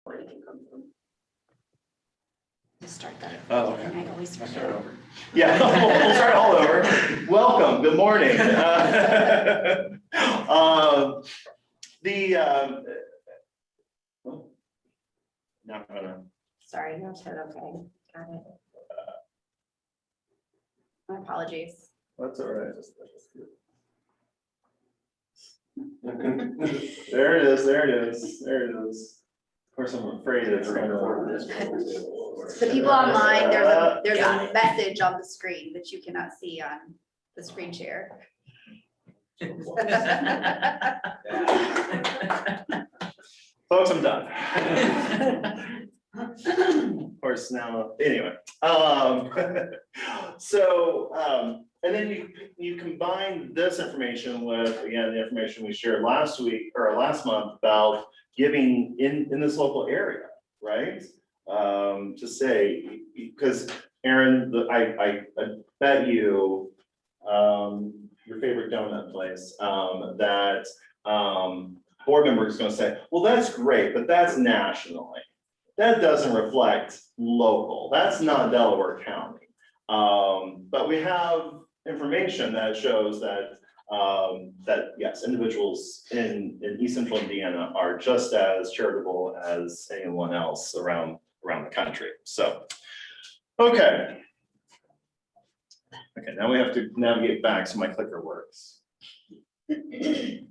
Or you can come through. Just start that. Oh, okay. I always Start forget. over. Yeah, we'll start all over. Welcome, good morning. Not gonna. Sorry, no, said okay. Got it. My apologies. That's all right. There it is, there it is, there it is. Of course, I'm afraid it's going to. The people online, there's Got a it. message on the screen that you cannot see on the screen share. Folks, I'm done. Of course, now, anyway. And then you combine this information with, again, the information we shared last week or last month about giving in this local area, right? To say, because Aaron, I bet you, your favorite donut place, that board member is going to say, well, that's great, but that's nationally. That doesn't reflect local. That's not Delaware County. But we have information that shows that yes, individuals in East Central Indiana are just as charitable as anyone else around the country. So, okay. Okay, now we have to navigate back so my clicker works. And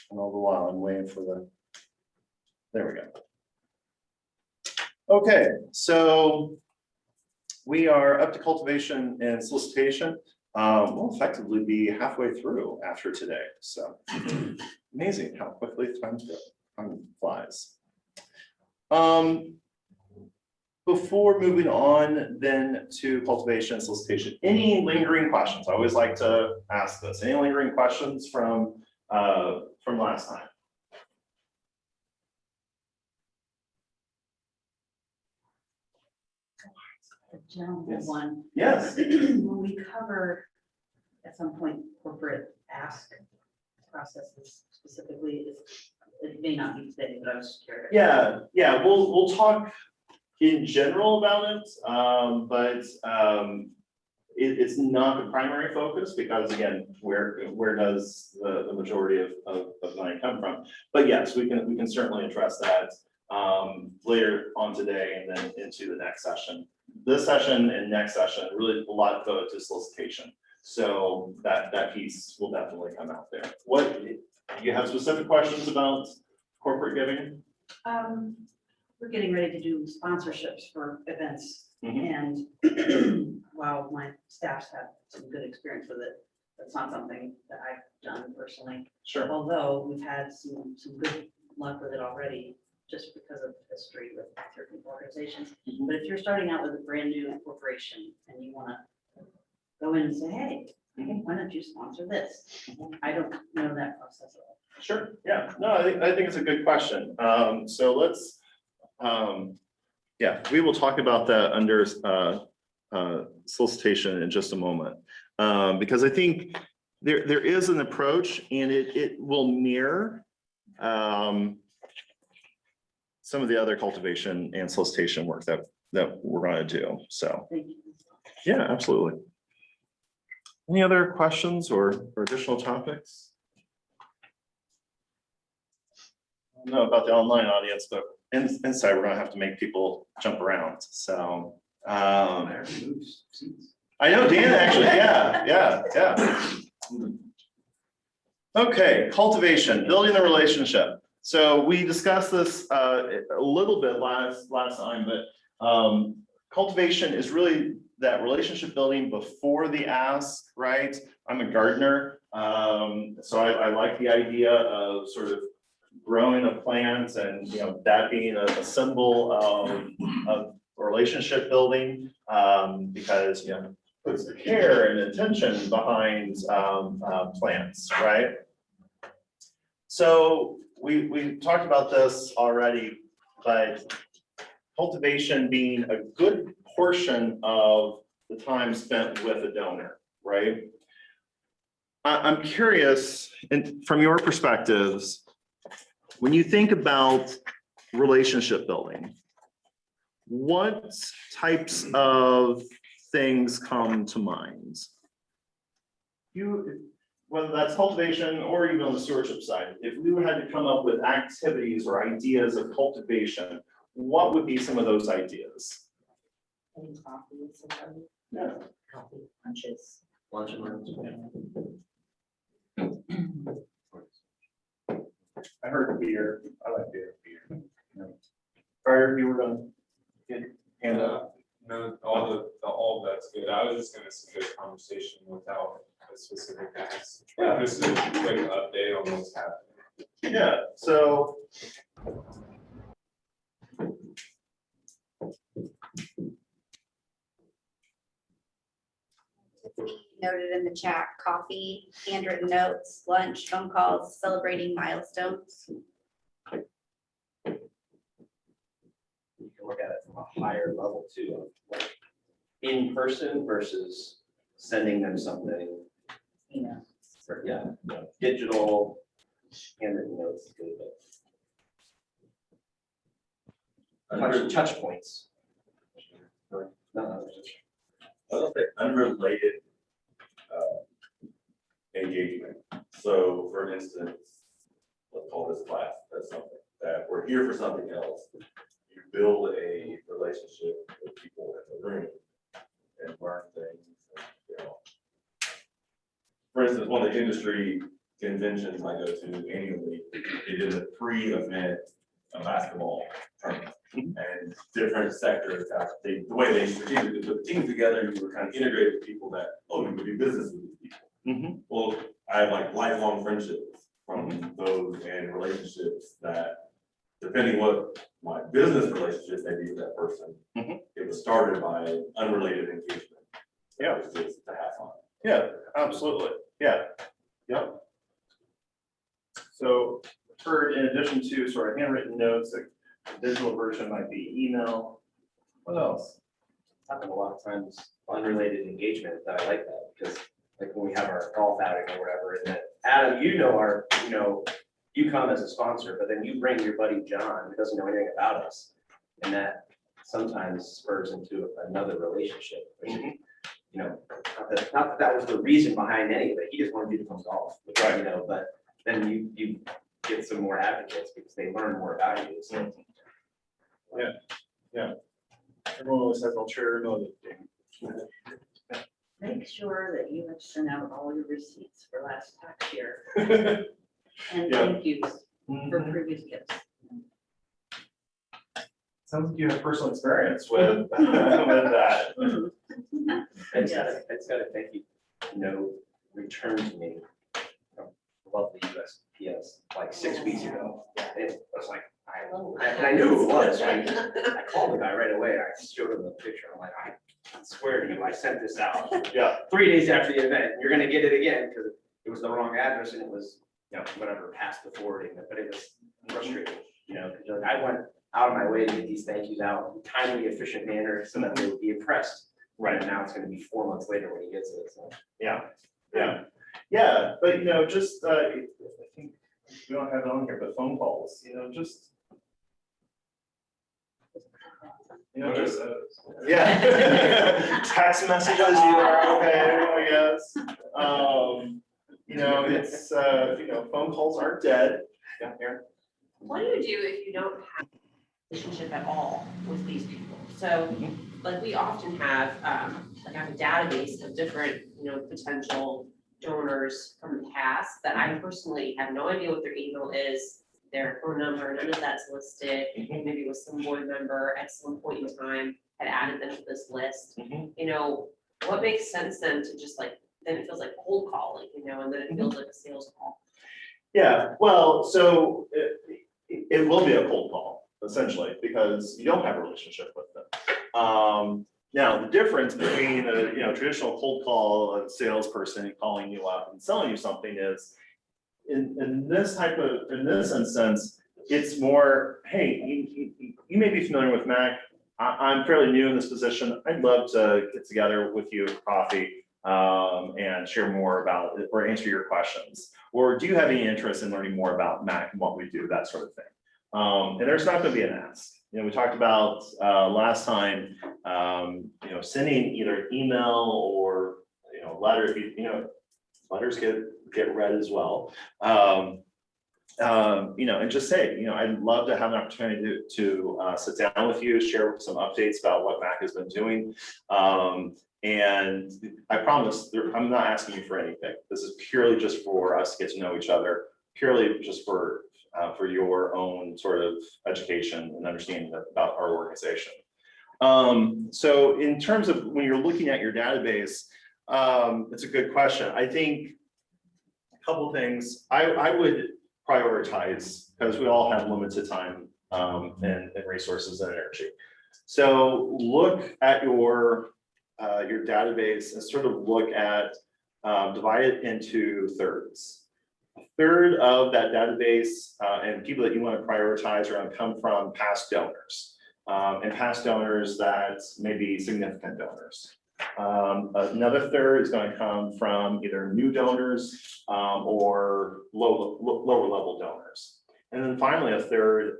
all the while I'm waiting for the, there we go. Okay, so we are up to cultivation and solicitation. We'll effectively be halfway through after today. So amazing how quickly time flies. Before moving on then to cultivation and solicitation, any lingering questions? I always like to ask this. Any lingering questions from last time? The general Yes. one. Yes. When we cover at some point corporate ask processes specifically, it may not be today, but I was curious. Yeah, we'll talk in general about it, but it's not the primary focus because again, where does the majority of money come from? But yes, we can certainly address that later on today and then into the next session. This session and next session really a lot devoted to solicitation. So that piece will definitely come out there. What you have specific questions about corporate giving? We're getting ready to do sponsorships for events, and while my staff's had some good experience with it, that's not something that I've done personally. Sure. Although we've had some good luck with it already, just because of history with certain organizations. But if you're starting out with a brand new corporation and you want to go in and say, hey, why don't you sponsor this? I don't know that process at all. Sure. Yeah. No, I think it's a good question. So let's. Yeah, we will talk about that under solicitation in just a moment, because I think there is an approach, and it will mirror some of the other cultivation and solicitation work that we're going to do. So, Thank you. yeah, absolutely. Any other questions or additional topics? I don't know about the online audience, but inside we're going to have to make people jump around. So, I know Dan actually, yeah. Okay, cultivation, building the relationship. So we discussed this a little bit last time, but cultivation is really that relationship building before the ask, right? I'm a gardener, so I like the idea of sort of growing a plant and that being a symbol of relationship building, because puts the care and attention behind plants, right? So we talked about this already, but cultivation being a good portion of the time spent with a donor, right? I'm curious, and from your perspectives, when you think about relationship building, what types of things come to mind? Whether that's cultivation or even on the stewardship side, if we had to come up with activities or ideas of cultivation, what would be some of those ideas? Having coffee with somebody, Yeah. coffee, lunches. Lunch and learns. I heard beer. I like beer. Prior, you were gonna get hand up. No, all that's good. I was just gonna suggest conversation without a specific ask. Yeah. Just a quick update on what's happening. Yeah, so. Noted in the chat, coffee, handwritten notes, lunch, phone calls, celebrating milestones. You can look at it from a higher level too, of like in person versus sending them something. You know, Or, yeah, digital, handwritten notes is good, but touch points. No, I don't think unrelated engagement. So for instance, let's call this class, that's something that we're here for something else. You build a relationship with people in the room and learn things, and, you know. For instance, one of the industry conventions I go to annually, it is a pre-event, a basketball tournament. And different sectors have, the way they strategically put the teams together, you were kind of integrated with people that, oh, you would do business with these people. Well, I have like lifelong friendships from those and relationships that, depending what my business relationship may be with that person, it was started by unrelated engagement. Yeah. It was just to have fun. Yeah, absolutely. Yeah. Yep. So for, in addition to sort of handwritten notes, a digital version might be email. What else? happen a lot of times, unrelated engagement, that I like that, because like when we have our golf outing or whatever, and then Adam, you come as a sponsor, but then you bring your buddy John, who doesn't know anything about us. And that sometimes spurs into another relationship, which, not that was the reason behind any of it, he just wanted you to come golf, Right. but then you get some more advocates because they learn more about you, so. Everyone always has ulterior motive. make sure that you have sent out all your receipts for last tax year and Yeah. thank yous for previous gifts. Sounds like you have personal experience with that. It's got a thank you note returned to me from lovely USPS like 6 weeks ago. And it was like, I knew who it was. I called the guy right away. And I showed him the picture. I'm like, I swear to you, I sent this out. Yeah. 3 days after the event, you're gonna get it again because it was the wrong address and it was, whatever, past the forwarding, but it was frustrating, because you're like, I went out of my way to get these thank yous out in a timely, efficient manner so that they would be impressed. Right now, it's gonna be 4 months later when he gets it, so. Yeah, but just, I think we don't have it on here, but phone calls, just. Just, yeah. Text messages, you are okay, I guess. It's, phone calls aren't dead. Yeah, Aaron? What do you do if you don't have a relationship at all with these people? So, like, we often have, I have a database of different, potential donors from the past that I personally have no idea what their email is, their phone number, none of that's listed. Maybe it was some board member at some point in time had added them to this list. What makes sense then to just then it feels like cold calling, and then it feels like a sales call. Yeah, well, so it will be a cold call, essentially, because you don't have a relationship with them. Now, the difference between a traditional cold call, a salesperson calling you up and selling you something is, in this instance, it's more, hey, you may be familiar with Mac. I'm fairly new in this position. I'd love to get together with you for coffee. and share more about it or answer your questions? Or do you have any interest in learning more about MAC and what we do, that sort of thing? And there's not gonna be an ask. You know, we talked about last time, you know, sending either email or, you know, letter, if you know, letters get read as well. You know, and just say, you know, I'd love to have an opportunity to sit down with you, share some updates about what MAC has been doing. And I promise, I'm not asking you for anything. This is purely just for us to get to know each other, purely just for your own sort of education and understanding about our organization. So in terms of when you're looking at your database, it's a good question. I think a couple things I would prioritize, because we all have limited time and resources and energy. So look at your database and sort of look at, divide it into thirds. A third of that database and people that you want to prioritize are going to come from past donors and past donors that may be significant donors. Another third is going to come from either new donors or lower level donors. And then finally, a third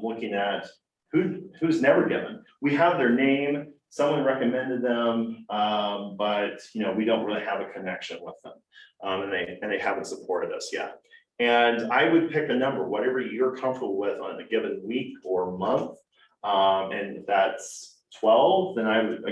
looking at who's never given. We have their name, someone recommended them, but you know, we don't really have a connection with them. And they haven't supported us yet. And I would pick a number, whatever you're comfortable with on a given week or month. And if that's 12, then I would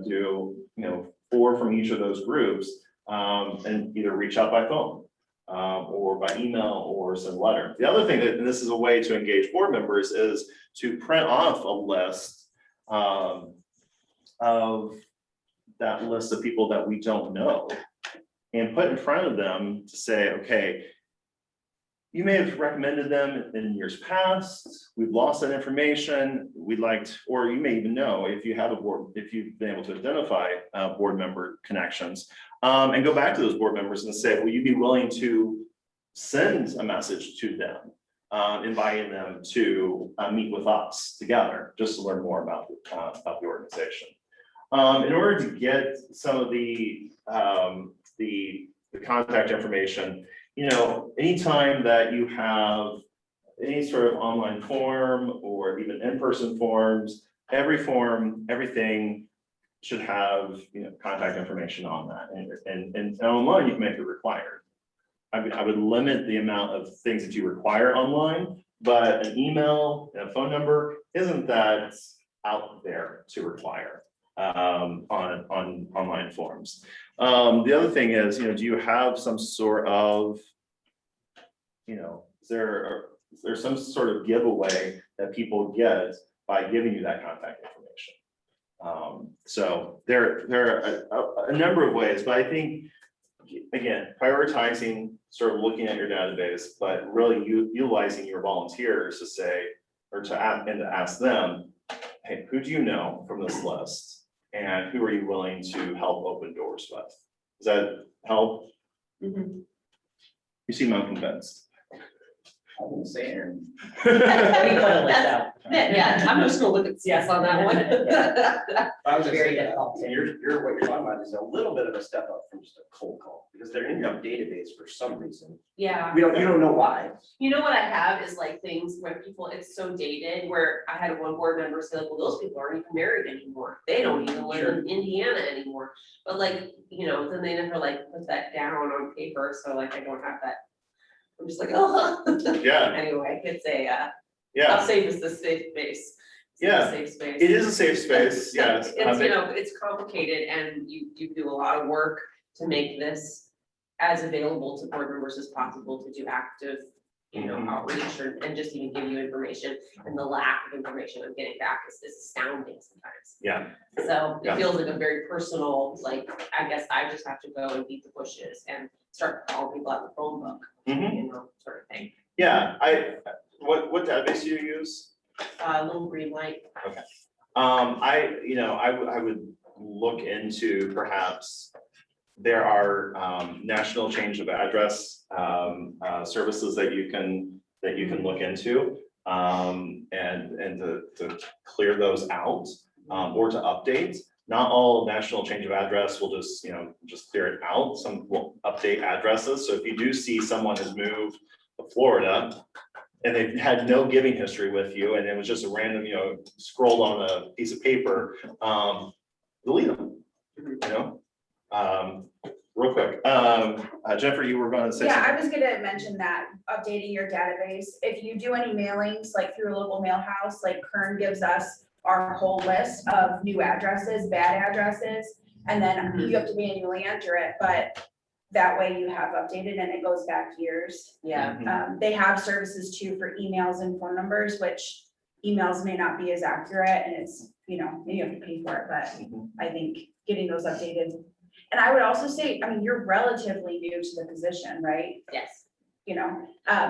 do, you know, 4 from each of those groups and either reach out by phone or by email or send a letter. The other thing, and this is a way to engage board members, is to print off a list of that list of people that we don't know and put in front of them to say, okay, you may have recommended them in years past. We've lost that information. We'd like to, or you may even know if you have a board, if you've been able to identify board member connections, and go back to those board members and say, will you be willing to send a message to them, inviting them to meet with us together, just to learn more about the organization. In order to get some of the contact information, you know, anytime that you have any sort of online form or even in-person forms, every form, everything should have, you know, contact information on that. And online, you can make it required. I would limit the amount of things that you require online, but an email and a phone number isn't that out there to require on online forms. The other thing is, you know, do you have some sort of, you know, is there some sort of giveaway that people get by giving you that contact information? So there are a number of ways, but I think, again, prioritizing, sort of looking at your database, but really utilizing your volunteers to say, or to ask them, hey, who do you know from this list? And who are you willing to help open doors with? Does that help? Mm-hmm. You seem unconvinced. I wouldn't say Aaron. Yeah, I'm just gonna look at CS on that one. I was Very very difficult. and what you're talking about is a little bit of a step up from just a cold call, because they're in your database for some reason. Yeah. You don't know why. You know what I have is like things where people, it's so dated, where I had one board member say, like, well, those people aren't even married anymore. They don't even live in Indiana anymore. But like, you know, then they never like put that down on paper, so like I don't have that. I'm just like, oh. Yeah. Anyway, it's how Yeah, safe is this safe space? It's a Yeah. safe space. it is a safe space, yes. It's, you know, it's complicated and you do a lot of work to make this as available to board members as possible to do active, you know, outreach and just even give you information. And the lack of information I'm getting back is astounding sometimes. Yeah, So Yeah. it feels like a very personal, like, I guess I just have to go and beat the bushes and start calling people out the phone book, Mhm. you know, sort of thing. yeah, what database do you use? Little green light. I would look into perhaps there are national change of address services that you can look into and to clear those out or to update. not all national change of address will just, just clear it out. Some will update addresses. So if you do see someone has moved to Florida and they've had no giving history with you, and it was just a random, scrolled on a piece of paper, delete them, real quick. Jennifer, you were gonna say Yeah, something. I was gonna mention that, updating your database, if you do any mailings, like through a local mail house, like Kern gives us our whole list of new addresses, bad addresses, and then you have to manually enter it, but that way you have updated and it goes back years. Yeah. They have services too for emails and phone numbers, which emails may not be as accurate, and it's, you have to pay for it, but Mhm. I think getting those updated. And I would also say, you're relatively new to the position, right? Yes, and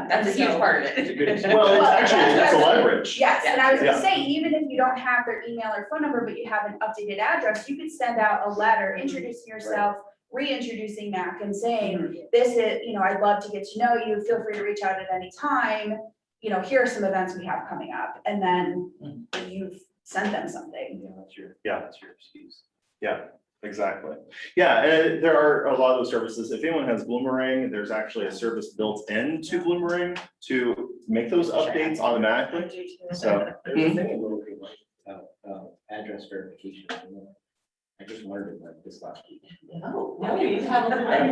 that's a huge so- part of it. It's a good. Well, it's actually, it's a Well, leverage. Yes, and I was Yeah. gonna say, even if you don't have their email or phone number, but you have an updated address, you could send out a letter introducing yourself, reintroducing Mac and saying, this is, I'd love to get to know you, feel free to reach out at any time. Here are some events we have coming up, and then you've sent them something. That's your excuse. Exactly. Yeah, and there are a lot of those services. If anyone has Bloomerang, there's actually a service built into Bloomerang to make those updates automatically. So, There's a thing in Little Green Light, address verification. I just learned it like this last week. No, you have a little. I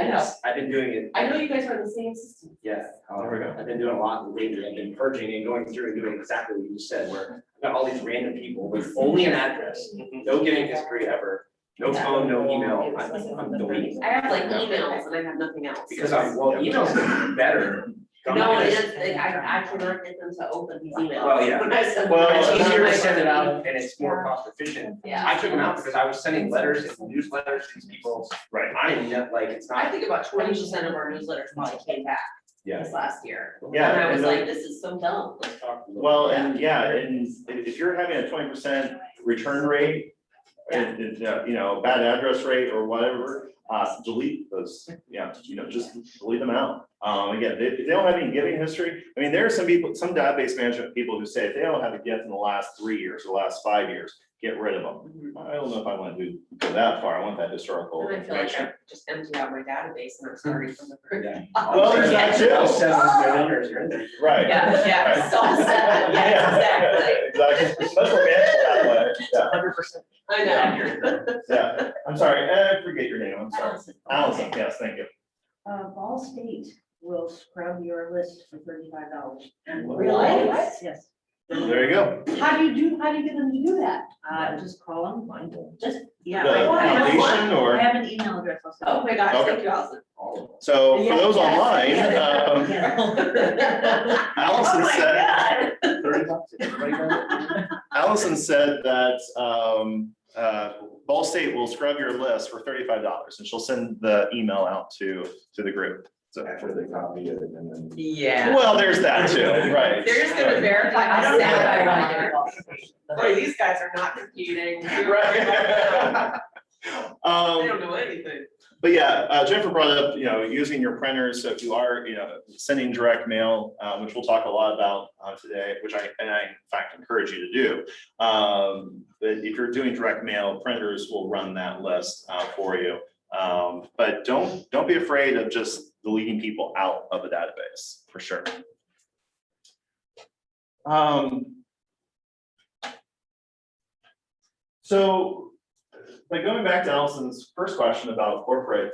know. I've been doing it. I know you guys are in the same system. Yeah. There we go. I've been doing a lot lately. I've been purging and going through and doing exactly what you just said, where I've got all these random people with only an address, no giving history ever, no phone, no email. I'm deleting. I have like emails and I have nothing else. Because emails better. No, it is, I cannot get them to open these emails. Well, yeah. When I send Well, them It's out. easier to send it out and it's more cost efficient. Yeah. I took them out because I was sending letters and newsletters to these people. right. I didn't know, like, it's I not. think about 20% of our newsletters probably came back Yeah. this last year. Yeah, And I was and like, this is so dumb. Let's talk a little. Well, and if you're having a 20% return rate, bad address rate or whatever, delete those, just delete them out. Again, if they don't have any giving history, there are some database management people who say if they don't have a gift in the last 3 years or the last 5 years, get rid of them. I don't know if I want to go that far. I want that historical And I feel like information. I just emptied out my database and I'm starting from the very. Yeah. Well, there's that too. All 700 owners are in there. Right. Yeah, it's all set, yes, Exactly. That's romantic that way. Yeah. 100%. I know. Yeah, I'm sorry, I forget your name, I'm sorry. Allison. Allison, yes, thank you. Ball State will scrub your list for $35. Really? Yes. There you go. How do you get them to do that? Just call them, just, yeah. The I have foundation one. or- I have an email address also. Oh my gosh, Okay. thank you, Allison. So for Yeah, those yes, online, yeah. Allison Oh said, my Allison said that Ball State will scrub your list for $35 and she'll send the email out to the group. So, After they copy it and then. Yeah. well, there's that too, right? They're just gonna verify. I don't know if I that. want to. Boy, these guys are not computing. They Right. don't know anything. But yeah, Jennifer brought up, using your printers, so if you are, sending direct mail, which we'll talk a lot about today, which I in fact encourage you to do. But if you're doing direct mail, printers will run that list for you. But don't be afraid of just deleting people out of the database, for sure. So, like going back to Allison's first question about corporate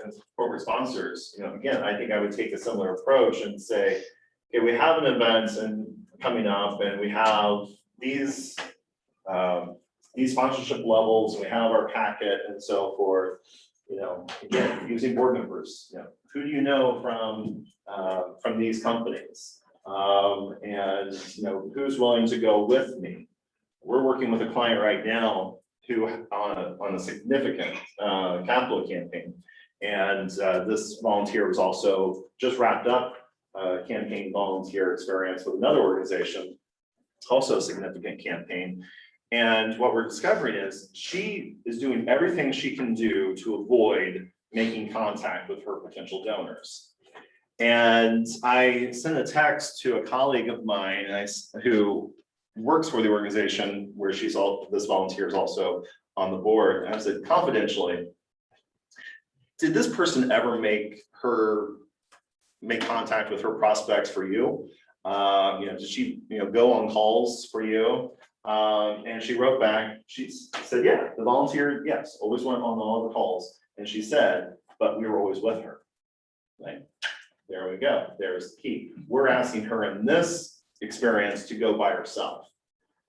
sponsors, again, I think I would take a similar approach and say, okay, we have an event coming up and we have these sponsorship levels, we have our packet and so forth. Again, using board members, who do you know from these companies? And who's willing to go with me? We're working with a client right now who on a significant capital campaign. And this volunteer was also just wrapped up a campaign volunteer experience with another organization, also a significant campaign. And what we're discovering is she is doing everything she can do to avoid making contact with her potential donors. And I sent a text to a colleague of mine who works for the organization where this volunteer is also on the board, and I said confidentially, did this person ever make contact with her prospects for you? Did she, go on calls for you? And she wrote back, she said, yeah, the volunteer, yes, always went on all the calls. And she said, but we were always with her. Like, there we go, there's the key. We're asking her in this experience to go by herself,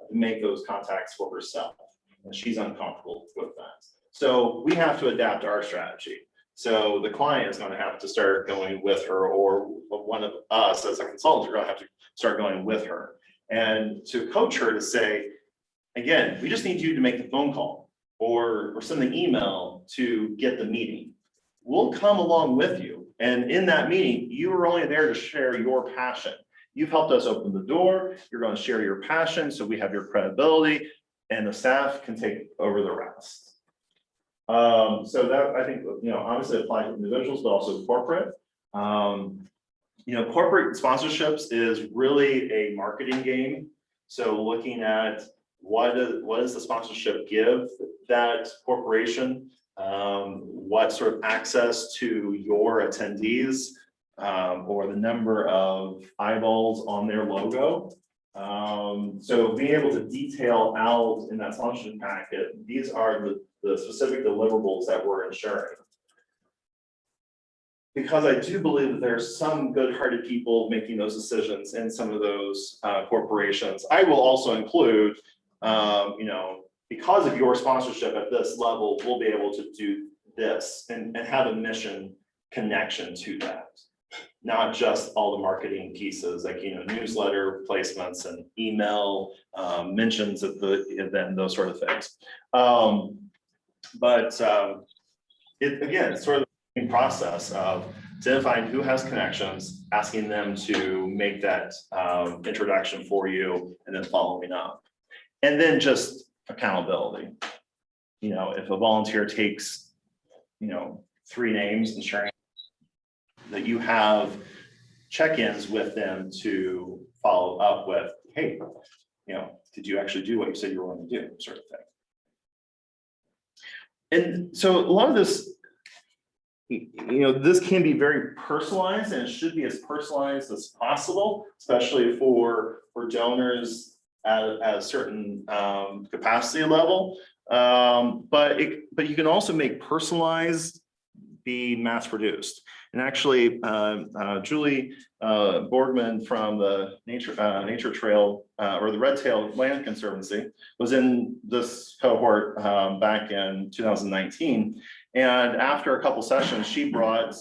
to make those contacts for herself. And she's uncomfortable with that. So we have to adapt our strategy. So the client is going to have to start going with her, or one of us as a consultant are going to have to start going with her. And to coach her to say, again, we just need you to make the phone call or send the email to get the meeting. We'll come along with you. And in that meeting, you are only there to share your passion. You've helped us open the door. You're going to share your passion. So we have your credibility and the staff can take over the rest. So that I think, obviously applies to individuals, but also corporate. Corporate sponsorships is really a marketing game. So looking at what does the sponsorship give that corporation? What sort of access to your attendees, or the number of eyeballs on their logo. So being able to detail out in that sponsorship packet, these are the specific deliverables that we're ensuring. Because I do believe that there's some good-hearted people making those decisions in some of those corporations. I will also include, because of your sponsorship at this level, we'll be able to do this and have a mission connection to that. Not just all the marketing pieces like, newsletter placements and email mentions at the event, those sort of things. It's sort of the process of identifying who has connections, asking them to make that introduction for you, and then following up. And then just accountability. If a volunteer takes, 3 names and sharing that you have check-ins with them to follow up with, hey, did you actually do what you said you were going to do, sort of thing. And so a lot of this, this can be very personalized, and it should be as personalized as possible, especially for donors at a certain capacity level. But you can also make personalized be mass produced. And actually, Julie Borgman from the Nature Trail or the Red Tail Land Conservancy was in this cohort back in 2019. And after a couple sessions, she brought,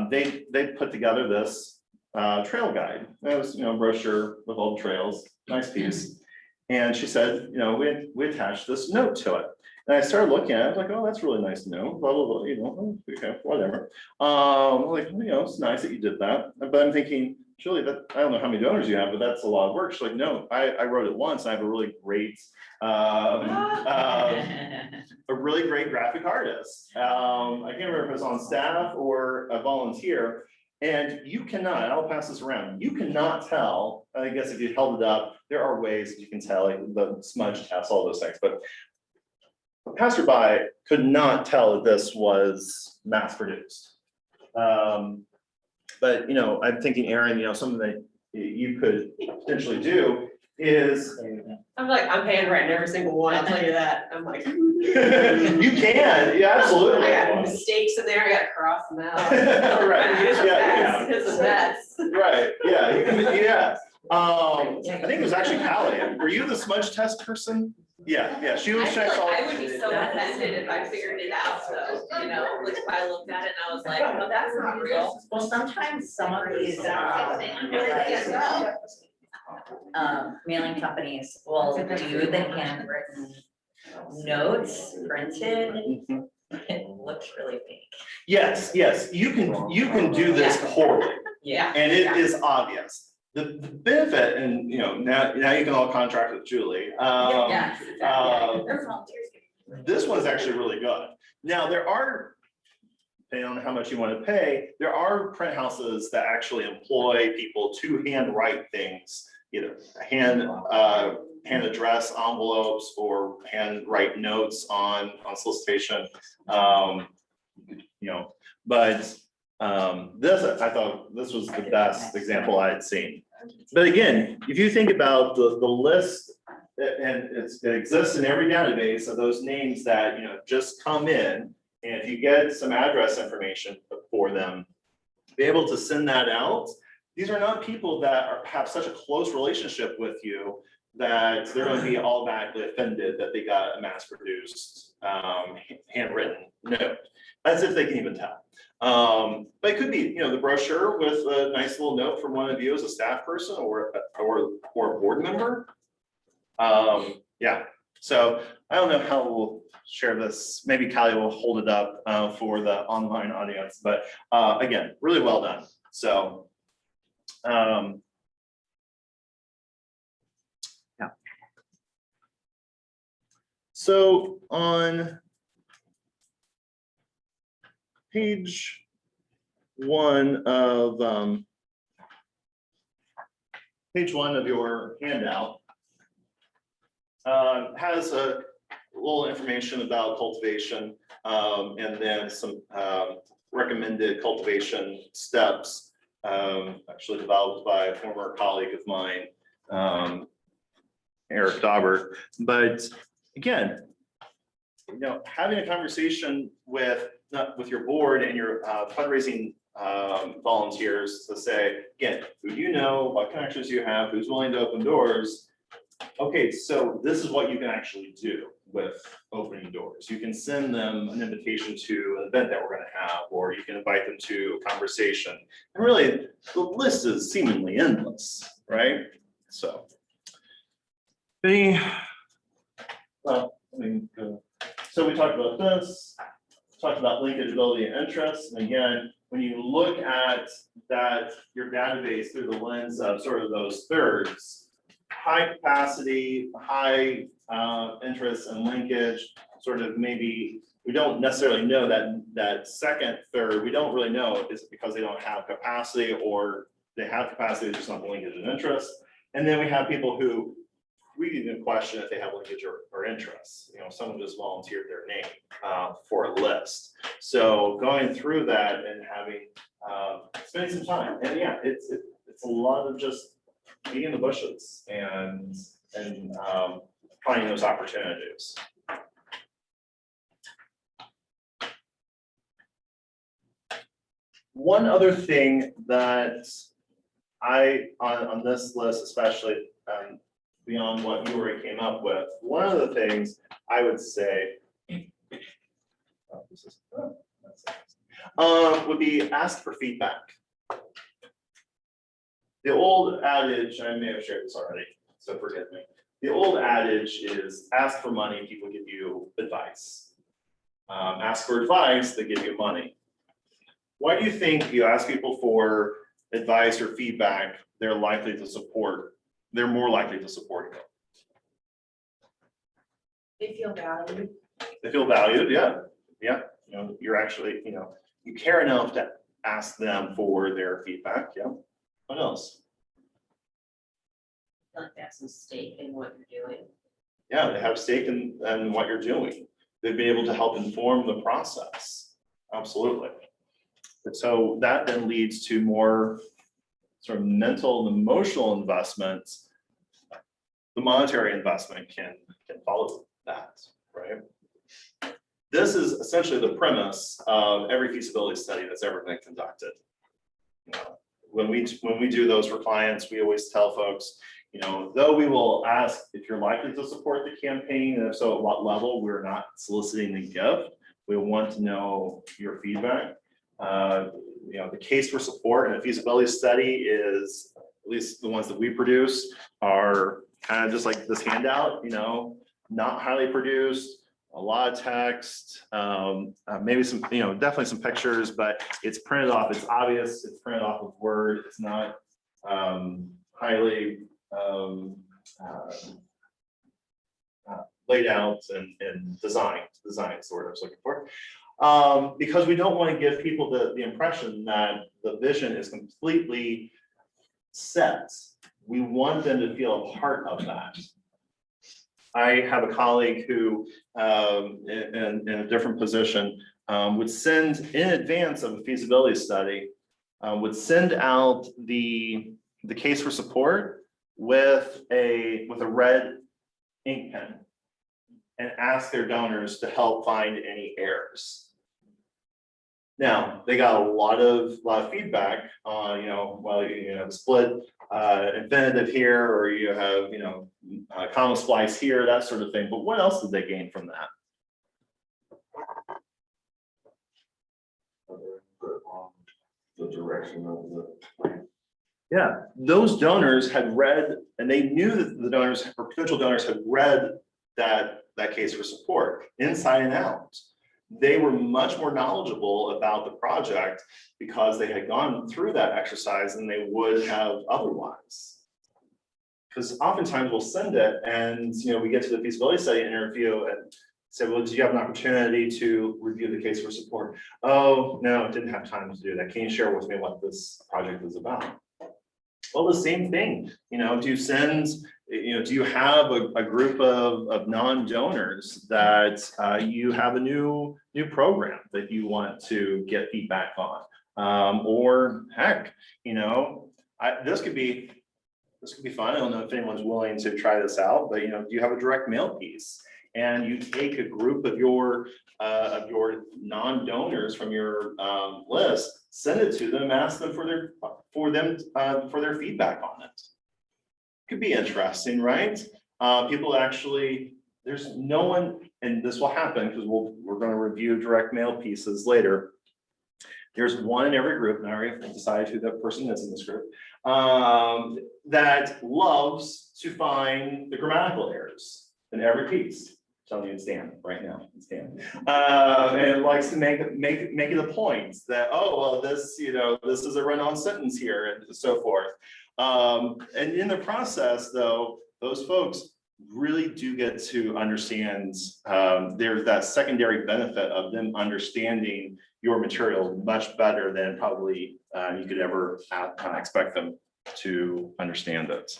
they put together this trail guide. It was, brochure with all the trails, nice piece. And she said, we attached this note to it. And I started looking at it, I was like, oh, that's really nice to know, blah, blah, blah, okay, whatever. It's nice that you did that. But I'm thinking, Julie, I don't know how many donors you have, but that's a lot of work. She's like, no, I wrote it once. I have a really great, graphic artist. I can't remember if it was on staff or a volunteer. And you cannot, I'll pass this around, you cannot tell, I guess if you held it up, there are ways that you can tell, like the smudge test, all those things, but a passerby could not tell that this was mass produced. But I'm thinking, Aaron, something that you could potentially do is I'm handwriting every single one, I'll tell you that. I'm like. you can, yeah, absolutely. I got mistakes in there, I gotta cross them out. Right, yeah. It's a mess. Right, yeah, you can, yeah. I think it was actually Callie. Were you the smudge test person? Yeah, she was checked all. I would be so offended if I figured it out, so, like if I looked at it and I was like, oh, that's not real. Well, sometimes some of these mailing companies will do the handwritten notes printed. It looks really fake. Yes, you can do this poorly, Yeah. and it is obvious. The benefit, and now you can all contract with Julie. Yes, exactly. There's volunteers. This one's actually really good. Now there are, depending on how much you want to pay, there are print houses that actually employ people to handwrite things, either hand hand address envelopes or hand write notes on solicitation. You know, but this, I thought this was the best example I had seen. But again, if you think about the list, and it exists in every database of those names that, you know, just come in, and if you get some address information for them, be able to send that out. These are not people that have such a close relationship with you that they're going to be automatically offended that they got a mass-produced, handwritten note, as if they can even tell. But it could be, you know, the brochure with a nice little note from one of you as a staff person or a board member. Yeah, so I don't know how we'll share this. Maybe Callie will hold it up for the online audience, but again, really well done. So yeah. So on page one of your handout has a little information about cultivation, and then some recommended cultivation steps, actually developed by a former colleague of mine, Eric Daubert. But again, you know, having a conversation with your board and your fundraising volunteers to say, again, who do you know, what connections do you have, who's willing to open doors? Okay, so this is what you can actually do with opening doors. You can send them an invitation to an event that we're going to have, or you can invite them to a conversation. And really, the list is seemingly endless, right? So, well, I mean, so we talked about this, talked about linkage, ability, and interest. And again, when you look at that, your database through the lens of sort of those thirds, high capacity, high interest and linkage, sort of maybe, we don't necessarily know that second third, we don't really know, is it because they don't have capacity, or they have capacity, just not the linkage and interest. And then we have people who we even question if they have linkage or interest. You know, someone just volunteered their name for a list. So going through that and having, spending some time, and yeah, it's a lot of just being in the bushes and finding those opportunities. One other thing that on this list, especially, beyond what you already came up with, one of the things I would say would be ask for feedback. The old adage, I may have shared this already, so forgive me. The old adage is ask for money, people give you advice. Ask for advice, they give you money. Why do you think if you ask people for advice or feedback, they're more likely to support you? They feel valued. They feel valued, yeah. You know, you're actually, you know, you care enough to ask them for their feedback, yeah. What else? I feel like that's a stake in what you're doing. Yeah, they have stake in what you're doing. They'd be able to help inform the process. Absolutely. And so that then leads to more sort of mental and emotional investments. The monetary investment can follow that, right? This is essentially the premise of every feasibility study that's ever been conducted. You know, when we do those for clients, we always tell folks, you know, though we will ask if you're likely to support the campaign, and if so, at what level, we're not soliciting the gift. We want to know your feedback. You know, the case for support in a feasibility study is, at least the ones that we produce, are kind of just like this handout, you know, not highly produced, a lot of text, maybe some, you know, definitely some pictures, but it's printed off, it's obvious, it's printed off of Word, it's not highly laid out and designed is the word I was looking for. Because we don't want to give people the impression that the vision is completely set. We want them to feel a part of that. I have a colleague who, in a different position, would send in advance of a feasibility study, would send out the case for support with a red ink pen and ask their donors to help find any errors. Now, they got a lot of feedback on, well, you have split infinitive here, or you have, comma splice here, that sort of thing. But what else did they gain from that? The direction of the. Yeah, those donors had read, and they knew that the donors or potential donors had read that case for support inside and out. They were much more knowledgeable about the project because they had gone through that exercise than they would have otherwise. Because oftentimes we'll send it and we get to the feasibility study interview and say, well, do you have an opportunity to review the case for support? Oh, no, I didn't have time to do that. Can you share with me what this project is about? Well, the same thing, do you send, do you have a group of non-donors that you have a new program that you want to get feedback on? Or heck, this could be fun. I don't know if anyone's willing to try this out, but you have a direct mail piece and you take a group of your non-donors from your list, send it to them, ask them for their feedback on it. Could be interesting, right? People actually, there's no one, and this will happen because we're going to review direct mail pieces later. There's one in every group, and I already decided who that person is in this group, that loves to find the grammatical errors in every piece. Telling you it's Dan right now, it's Dan. And it likes to make it a point that, oh, well, this is a run-on sentence here and so forth. And in the process though, those folks really do get to understand, there's that secondary benefit of them understanding your material much better than probably you could ever expect them to understand it.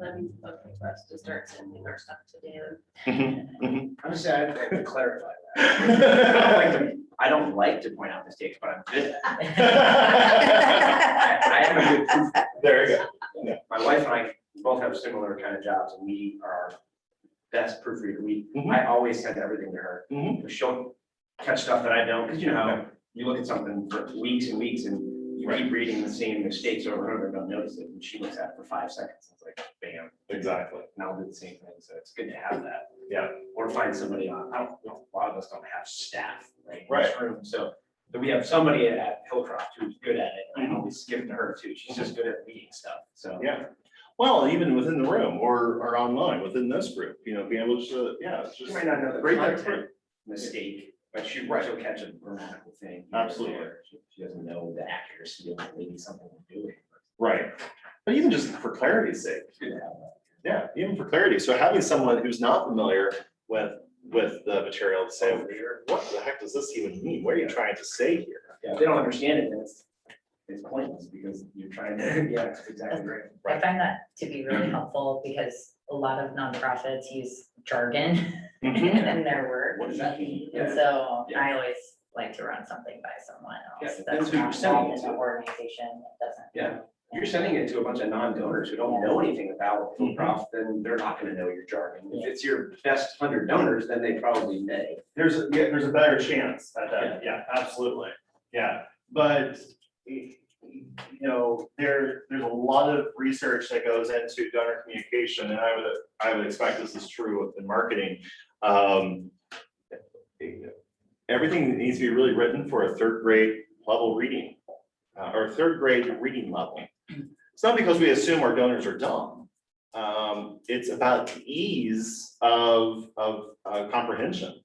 That means it's okay for us to start sending our stuff to Dan. I'm just saying, I'd like to clarify that. I don't like to point out mistakes, but I'm good at it. I am a good proof. There you go. Yeah. My wife and I both have similar kind of jobs, and we are our best proofreader. I always send everything to her. She'll catch stuff that I don't, because how you look at something for weeks and weeks and you keep reading the same mistakes over and over and don't notice it, and she looks at it for 5 seconds. It's like, bam. Exactly. And I'll do the same thing. So it's good to have that. Yeah. Or find somebody on, a lot of us don't have staff in Right. this room. So we have somebody at Hillcroft who's good at it. And I always give it to her too. She's just good at reading stuff. So Yeah. Well, even within the room or online within this group, being able to, it's she just might not know the great content mistake, but she'll catch a grammatical thing. Absolutely. She doesn't know the accuracy of maybe something we're doing. Right. But even just for clarity's sake. It's good to have that. Yeah, even for clarity. So having someone who's not familiar with the material to say, what the heck does this even mean? What are you trying to say here? Yeah, if they don't understand it, then it's pointless because you're trying to, yeah, it's exactly right. I find that to be really helpful because a lot of nonprofits use jargon in their work. What does that mean? And so Yeah. I always like to run something by someone Yeah, else that's that's who you're not sending involved it in the to. organization that doesn't. Yeah. You're sending it to a bunch of non-donors who don't know anything about Hillcroft, then they're not gonna know your jargon. If it's your best 100 donors, then they probably may. There's a better chance at that. Yeah, absolutely. Yeah, but there's a lot of research that goes into donor communication, and I would expect this is true in marketing. Everything needs to be really written for a 3rd grade level reading, or 3rd grade reading level. It's not because we assume our donors are dumb. It's about the ease of comprehension,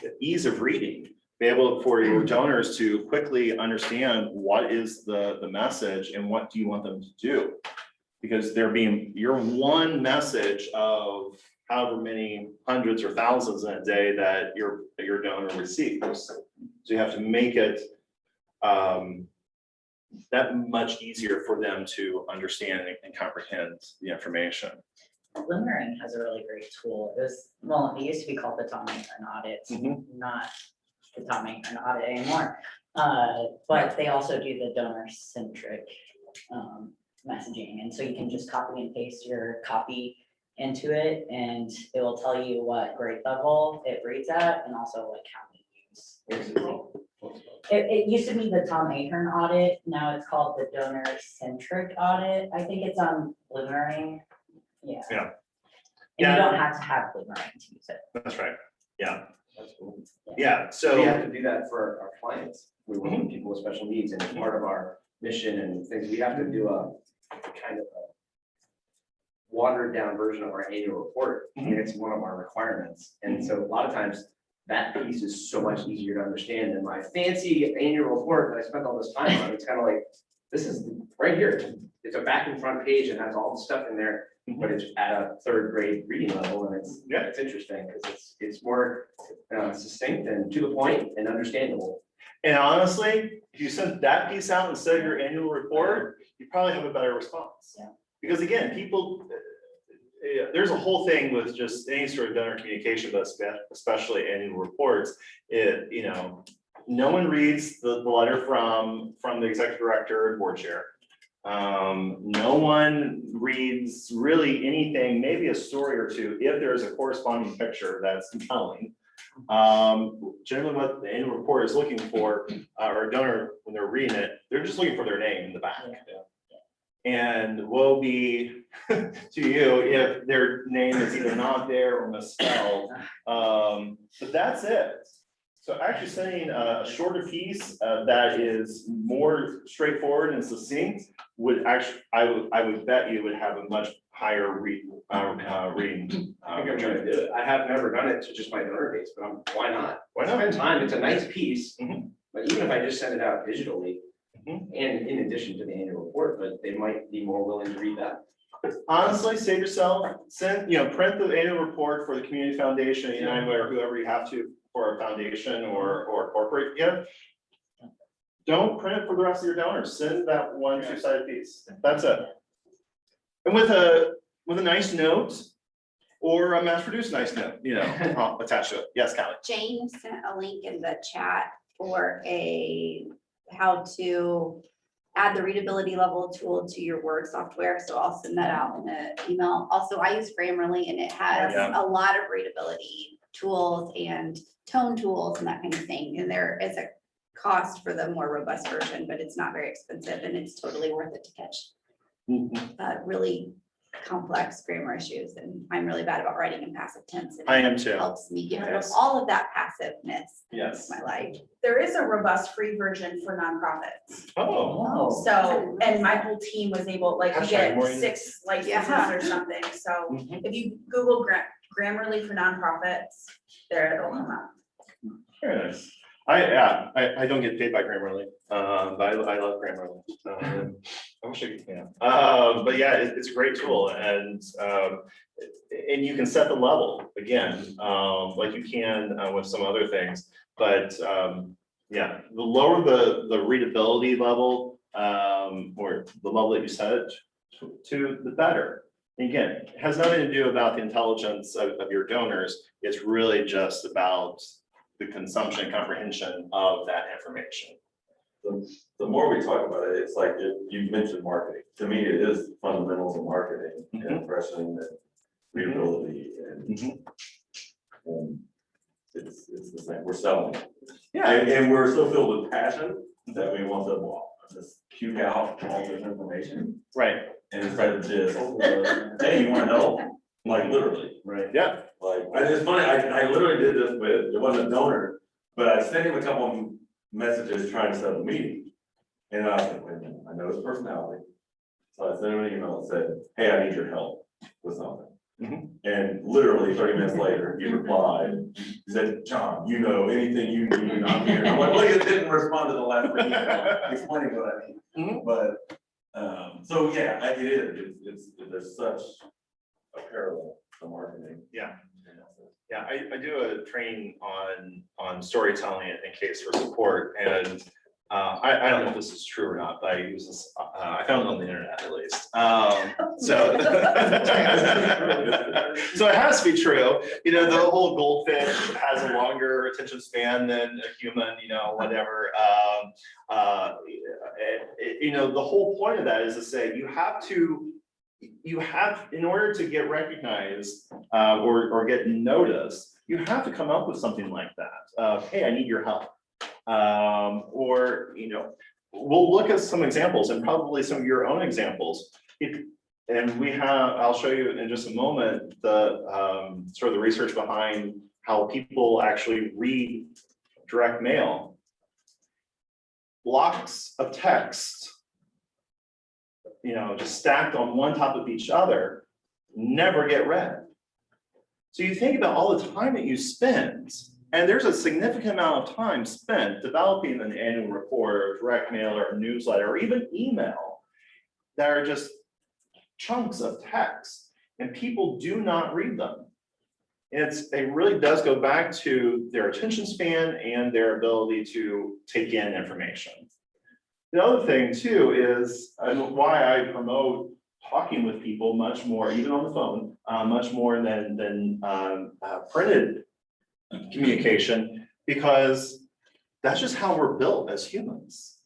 the ease of reading. Be able for your donors to quickly understand what is the message and what do you want them to do. Because you're one message of however many hundreds or thousands in a day that your donor receives. So you have to make it that much easier for them to understand and comprehend the information. Glimmering has a really great tool. It was, well, it used to be called the Tom Ahern audit, Mhm. not the Tom Ahern audit anymore. But they also do the donor centric messaging. And so you can just copy and paste your copy into it and it will tell you what grade level it reads at and also like how many use. What's it called? What's it called? It used to be the Tom Ahern audit. Now it's called the donor centric audit. I think it's on Glimmering. Yeah. Yeah. And Yeah. you don't have to have Glimmering to use it. That's right. Yeah, That's cool. yeah, So we have so, to do that for our clients. We work with people with special needs and it's part of our mission and things. We have to do a kind of a watered down version of our annual report. And it's one of our requirements. And so a lot of times that piece is so much easier to understand than my fancy annual report that I spent all this time on. It's kind of like, this is right here. It's a back and front page and has all the stuff in there, but it's at a third grade reading level and it's interesting because it's more succinct and to the point and understandable. and honestly, if you sent that piece out instead of your annual report, you probably have a better response. Yeah. Because again, people, there's a whole thing with just any sort of donor communication, but especially annual reports. No one reads the letter from the executive director and board chair. No one reads really anything, maybe a story or two, if there's a corresponding picture that's compelling. Generally what the annual report is looking for, or a donor, when they're reading it, they're just looking for their name in the back. And woe be to you if their name is either not there or misspelled. But that's it. So actually sending a shorter piece that is more straightforward and succinct would actually, I would bet you would have a much higher reading. I think I'm trying to do it. I have never done it to just my donor base, but why not? Why not? Spend time, it's a nice piece, Mhm. but even if I just send it out digitally, Mhm. and in addition to the annual report, but they might be more willing to read that. Honestly, save yourself, print the annual report for the community foundation, or whoever you have to for a foundation or corporate gift. Don't print it for the rest of your donors. Send that one two-sided piece. That's it. And with a nice note or a mass-produced nice note, attached to it. Yes, Callie. Jane sent a link in the chat for how to add the readability level tool to your Word software, so I'll send that out in the email. Also, I use Grammarly and it has Yeah. a lot of readability tools and tone tools and that kind of thing. And there is a cost for the more robust version, but it's not very expensive and it's totally worth it to catch really complex grammar issues. And I'm really bad about writing in passive tense. And I it am too. helps me get rid of Yes. all of that passiveness in Yes. my life. There is a robust free version for nonprofits. Oh. So, and my whole team was able, like, you Hashtag get more 6 licenses Yeah. or something, so Mhm. if you Google Grammarly for nonprofits, there it'll come up. Very nice. I don't get paid by Grammarly, but I love Grammarly. I wish I could, but yeah, it's a great tool and you can set the level again, like you can with some other things, but the lower the readability level, or the level that you set it to, the better. Again, it has nothing to do about the intelligence of your donors. It's really just about the consumption and comprehension of that information. The more we talk about it, it's like you mentioned marketing. To me, it is fundamentals of marketing and impression and readability and it's the same. We're selling. Yeah. And we're so filled with passion that we want to just puke out all this information. Right. And instead of just, hey, you want help? Like literally, right? Yeah. Like, and it's funny, I literally did this with, it wasn't a donor, but I sent him a couple of messages trying to set up a meeting. And I was like, wait a minute, I know his personality. So I sent him an email and said, hey, I need your help with something. And literally 30 minutes later, he replied, he said, John, anything you need, I'm here. I'm like, well, you didn't respond to the last email explaining what I need. But, so yeah, it is, there's such a parallel to marketing. Yeah. Yeah, I do a training on storytelling and case for support, and I don't know if this is true or not, but I use this, I found it on the internet at least. So it has to be true, you know, the whole goldfish has a longer attention span than a human, you know, whatever. You know, the whole point of that is to say you have, in order to get recognized or get noticed, you have to come up with something like that. Hey, I need your help. Or, you know, we'll look at some examples and probably some of your own examples. I'll show you in just a moment, the sort of the research behind how people actually read direct mail. Blocks of text, you know, just stacked on one top of each other, never get read. So you think about all the time that you spend, and there's a significant amount of time spent developing an annual report or direct mail or a newsletter or even email that are just chunks of text, and people do not read them. It really does go back to their attention span and their ability to take in information. The other thing too is, and why I promote talking with people much more, even on the phone, much more than printed communication, because that's just how we're built as humans.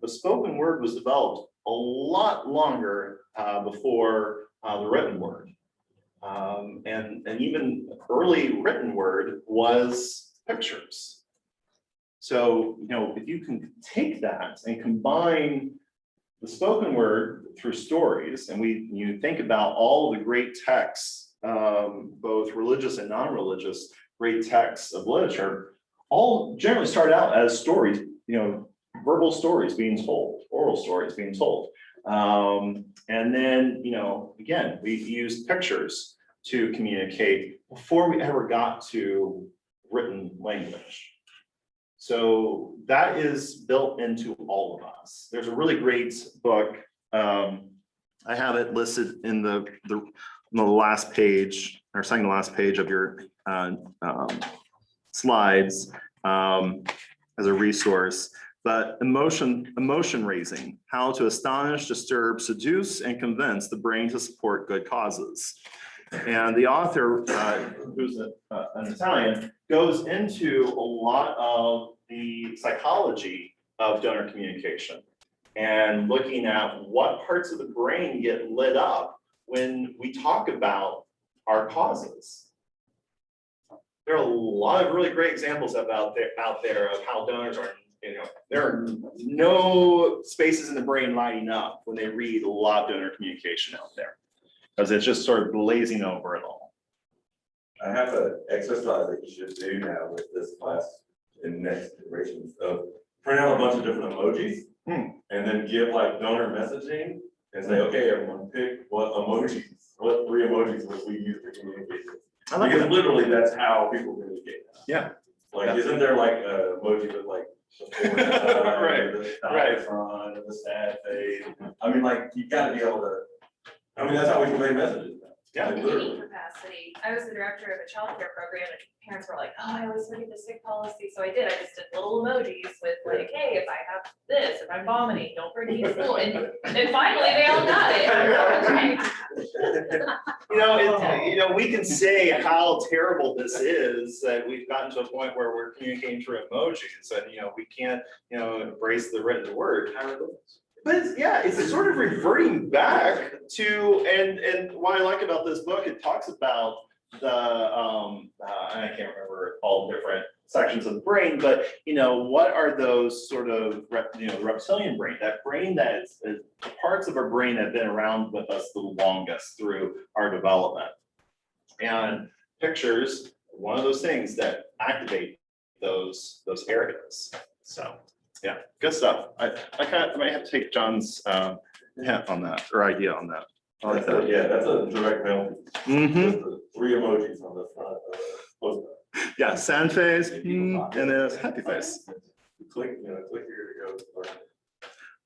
The spoken word was developed a lot longer before the written word. And even early written word was pictures. So, you know, if you can take that and combine the spoken word through stories, and you think about all the great texts, both religious and non-religious, great texts of literature, all generally start out as stories, you know, verbal stories being told, oral stories being told. And then, you know, again, we used pictures to communicate before we ever got to written language. So that is built into all of us. There's a really great book. I have it listed in the last page, or second to last page of your slides as a resource. But emotion raising, how to astonish, disturb, seduce, and convince the brain to support good causes. And the author, who's an Italian, goes into a lot of the psychology of donor communication and looking at what parts of the brain get lit up when we talk about our causes. There are a lot of really great examples out there of how donors are, you know, there are no spaces in the brain lighting up when they read a lot of donor communication out there, because it's just sort of glazing over it all. I have an exercise that you should do now with this class in next iterations of print out a bunch of different emojis and then give like donor messaging and say, okay, everyone pick what 3 emojis would we use for communication. Because literally that's how people communicate now. Yeah. Like, isn't there like a emoji with like the Right. right front and the sad face? I mean, like, you gotta be able to, I mean, that's how we convey messages now. Yeah. Like, literally. Capacity. I was the director of a childcare program and parents were like, oh, I always forget the sick policy. So I just did little emojis with like, hey, if I have this, if I'm vomiting, don't bring me to school. And finally they all got it. You know, we can say how terrible this is, that we've gotten to a point where we're communicating through emojis and, you know, we can't, you know, embrace the written word. But it's sort of reverting back to, and what I like about this book, it talks about the, I can't remember all the different sections of the brain, but, you know, what are those sort of, the reptilian brain, that brain that is parts of our brain that have been around with us the longest through our development. And pictures, one of those things that activate those areas. So. Yeah, good stuff. I might have to take John's hint on that, or idea on that. I like that. Yeah, that's a direct mail. Mm-hmm. 3 emojis on the front of the post. Yeah, sad face, and then a happy face. Click here to go.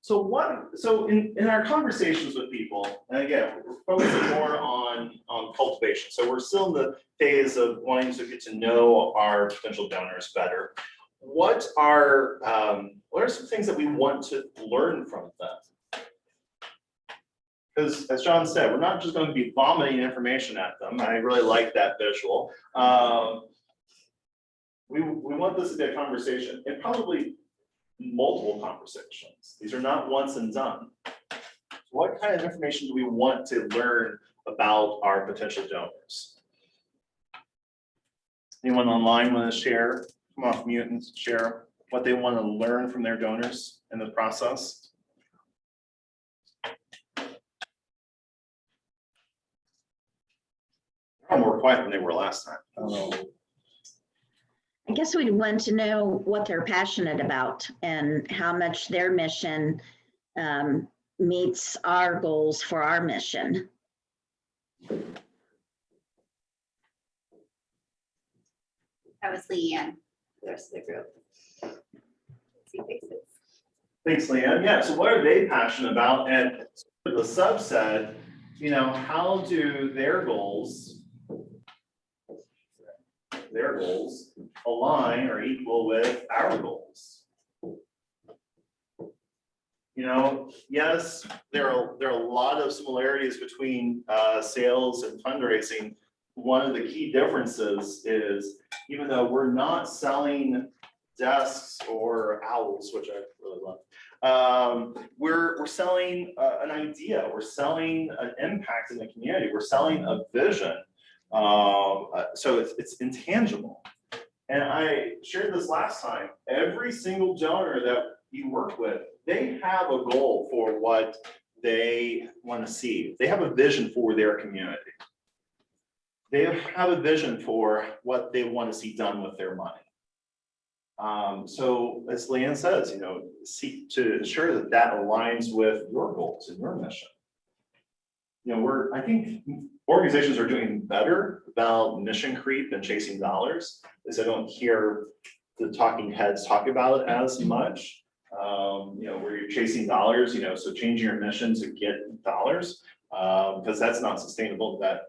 So in our conversations with people, and again, we're focusing more on cultivation. So we're still in the phase of wanting to get to know our potential donors better. what are some things that we want to learn from them? Because as John said, we're not just going to be vomiting information at them. I really like that visual. We want this to be a conversation, and probably multiple conversations. These are not once and done. What kind of information do we want to learn about our potential donors? Anyone online want to share? Come off mute and share what they want to learn from their donors in the process. They're more quiet than they were last time. I don't know. I guess we'd want to know what they're passionate about and how much their mission meets our goals for our mission. That was Leanne, the rest of the group. See faces. Thanks, Leanne. Yeah, so what are they passionate about? And the subset, you know, how do their goals align or equal with our goals? You know, yes, there are a lot of similarities between sales and fundraising. One of the key differences is, even though we're not selling desks or owls, which I really love, we're selling an idea. We're selling an impact in the community. We're selling a vision. So it's intangible. And I shared this last time. Every single donor that you work with, they have a goal for what they want to see. They have a vision for their community. They have a vision for what they want to see done with their money. So as Leanne says, you know, seek to ensure that that aligns with your goals and your mission. You know, I think organizations are doing better about mission creep and chasing dollars, as I don't hear the talking heads talk about it as much. You know, where you're chasing dollars, you know, so changing your mission to get dollars, because that's not sustainable. That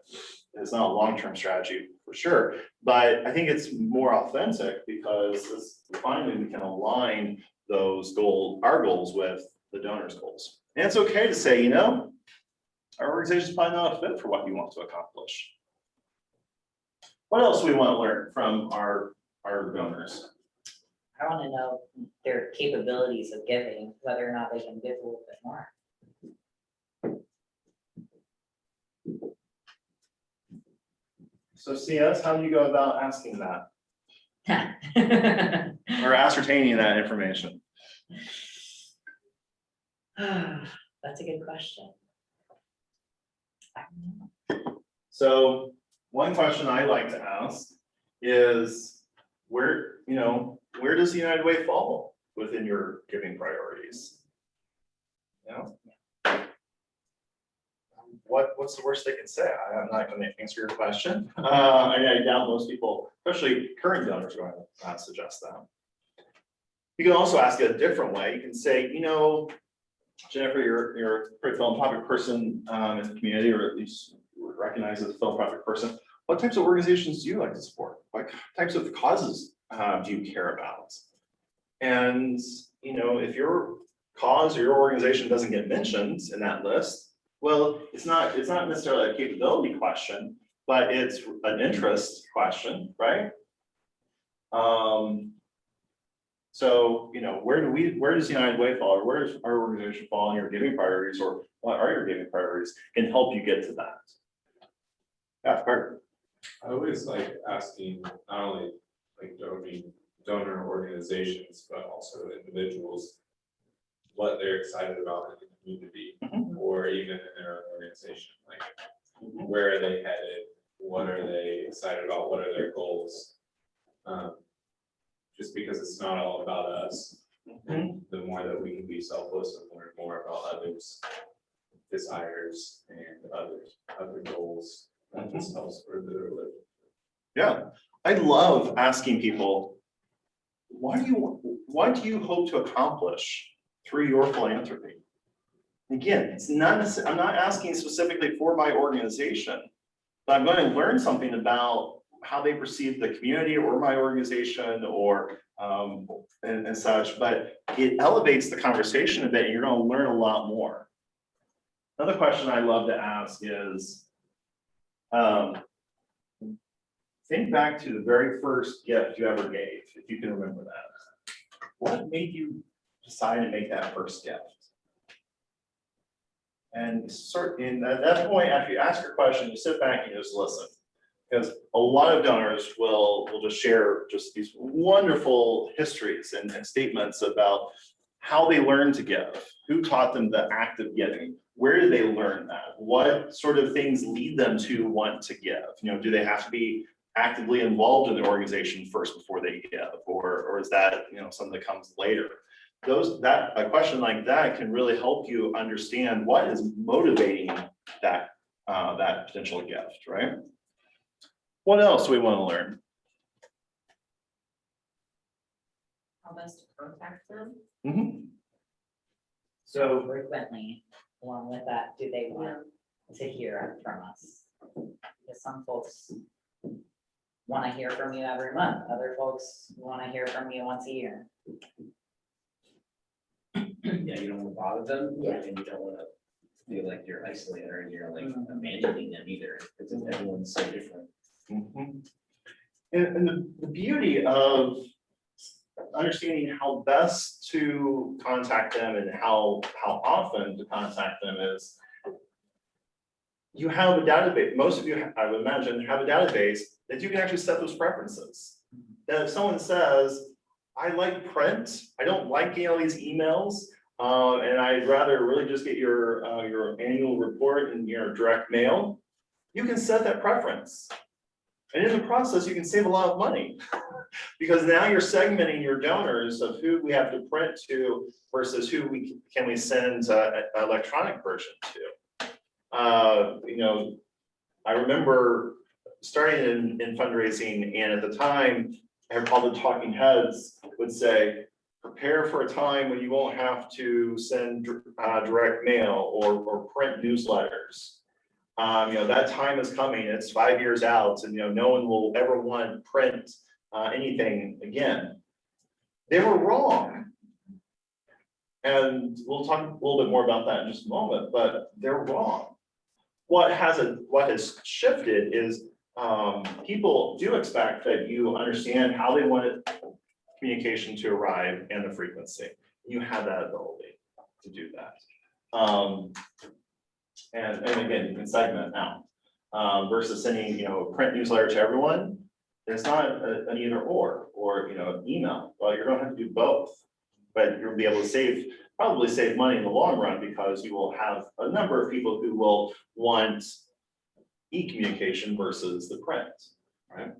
is not a long-term strategy for sure. But I think it's more authentic because finally we can align those goals, our goals, with the donor's goals. And it's okay to say, you know, our organization is probably not a fit for what you want to accomplish. What else do we want to learn from our donors? I want to know their capabilities of giving, whether or not they can give a little bit more. So CS, how do you go about asking that? Or ascertaining that information? That's a good question. I don't know. So one question I like to ask is where does United Way fall within your giving priorities? You know? What's the worst they can say? I'm not going to answer your question. I doubt most people, especially current donors, are going to suggest that. You can also ask it a different way. You can say, you know, Jennifer, you're a pretty philanthropic person in the community, or at least recognized as a philanthropic person. What types of organizations do you like to support? What types of causes do you care about? And, you know, if your cause or your organization doesn't get mentioned in that list, well, it's not necessarily a capability question, but it's an interest question, right? So, you know, where does United Way fall, or where does our organization fall in your giving priorities, or what are your giving priorities, can help you get to that? Yeah, Carter. I always like asking not only like donor organizations, but also individuals what they're excited about in the community, or even in their own organization. Like, where are they headed? What are they excited about? What are their goals? Just because it's not all about us, and the more that we can be selfless and learn more about others' desires and other goals, that just helps further their living. Yeah, I love asking people, what do you hope to accomplish through your philanthropy? Again, it's not necessarily, I'm not asking specifically for my organization, but I'm going to learn something about how they perceive the community or my organization, or and such, but it elevates the conversation a bit, and you're gonna learn a lot more. Another question I love to ask is, think back to the very first gift you ever gave, if you can remember that. What made you decide to make that first gift? And at that point, after you ask your question, you sit back and you just listen. Because a lot of donors will just share just these wonderful histories and statements about how they learned to give, who taught them the act of giving, where did they learn that, what sort of things lead them to want to give. You know, do they have to be actively involved in the organization first before they give, or is that, you know, something that comes later? A question like that can really help you understand what is motivating that potential gift, right? What else do we want to learn? How best to contact them. So frequently, along with that, do they want to hear from us? Because some folks want to hear from you every month, other folks want to hear from you once a year. Yeah, you don't want to bother them, Yeah. and you don't want to feel like you're isolated or you're like abandoning them either, because everyone's so different. And the beauty of understanding how best to contact them and how often to contact them is you have a database. Most of you, I would imagine, have a database that you can actually set those preferences. That if someone says, I like print, I don't like getting all these emails, and I'd rather really just get your annual report in your direct mail, you can set that preference. And in the process, you can save a lot of money because now you're segmenting your donors of who we have to print to versus who can we send an electronic version to. You know, I remember starting in fundraising, and at the time, all the talking heads would say, prepare for a time when you won't have to send direct mail or print newsletters. You know, that time is coming, it's 5 years out, and, you know, no one will ever want to print anything again. They were wrong. And we'll talk a little bit more about that in just a moment, but they're wrong. What has shifted is people do expect that you understand how they want communication to arrive and the frequency. You have that ability to do that. And again, you can segment now versus sending, you know, a print newsletter to everyone. It's not an either or you know, email. Well, you're going to have to do both, but you'll be able to probably save money in the long run because you will have a number of people who will want e-communication versus the print, right?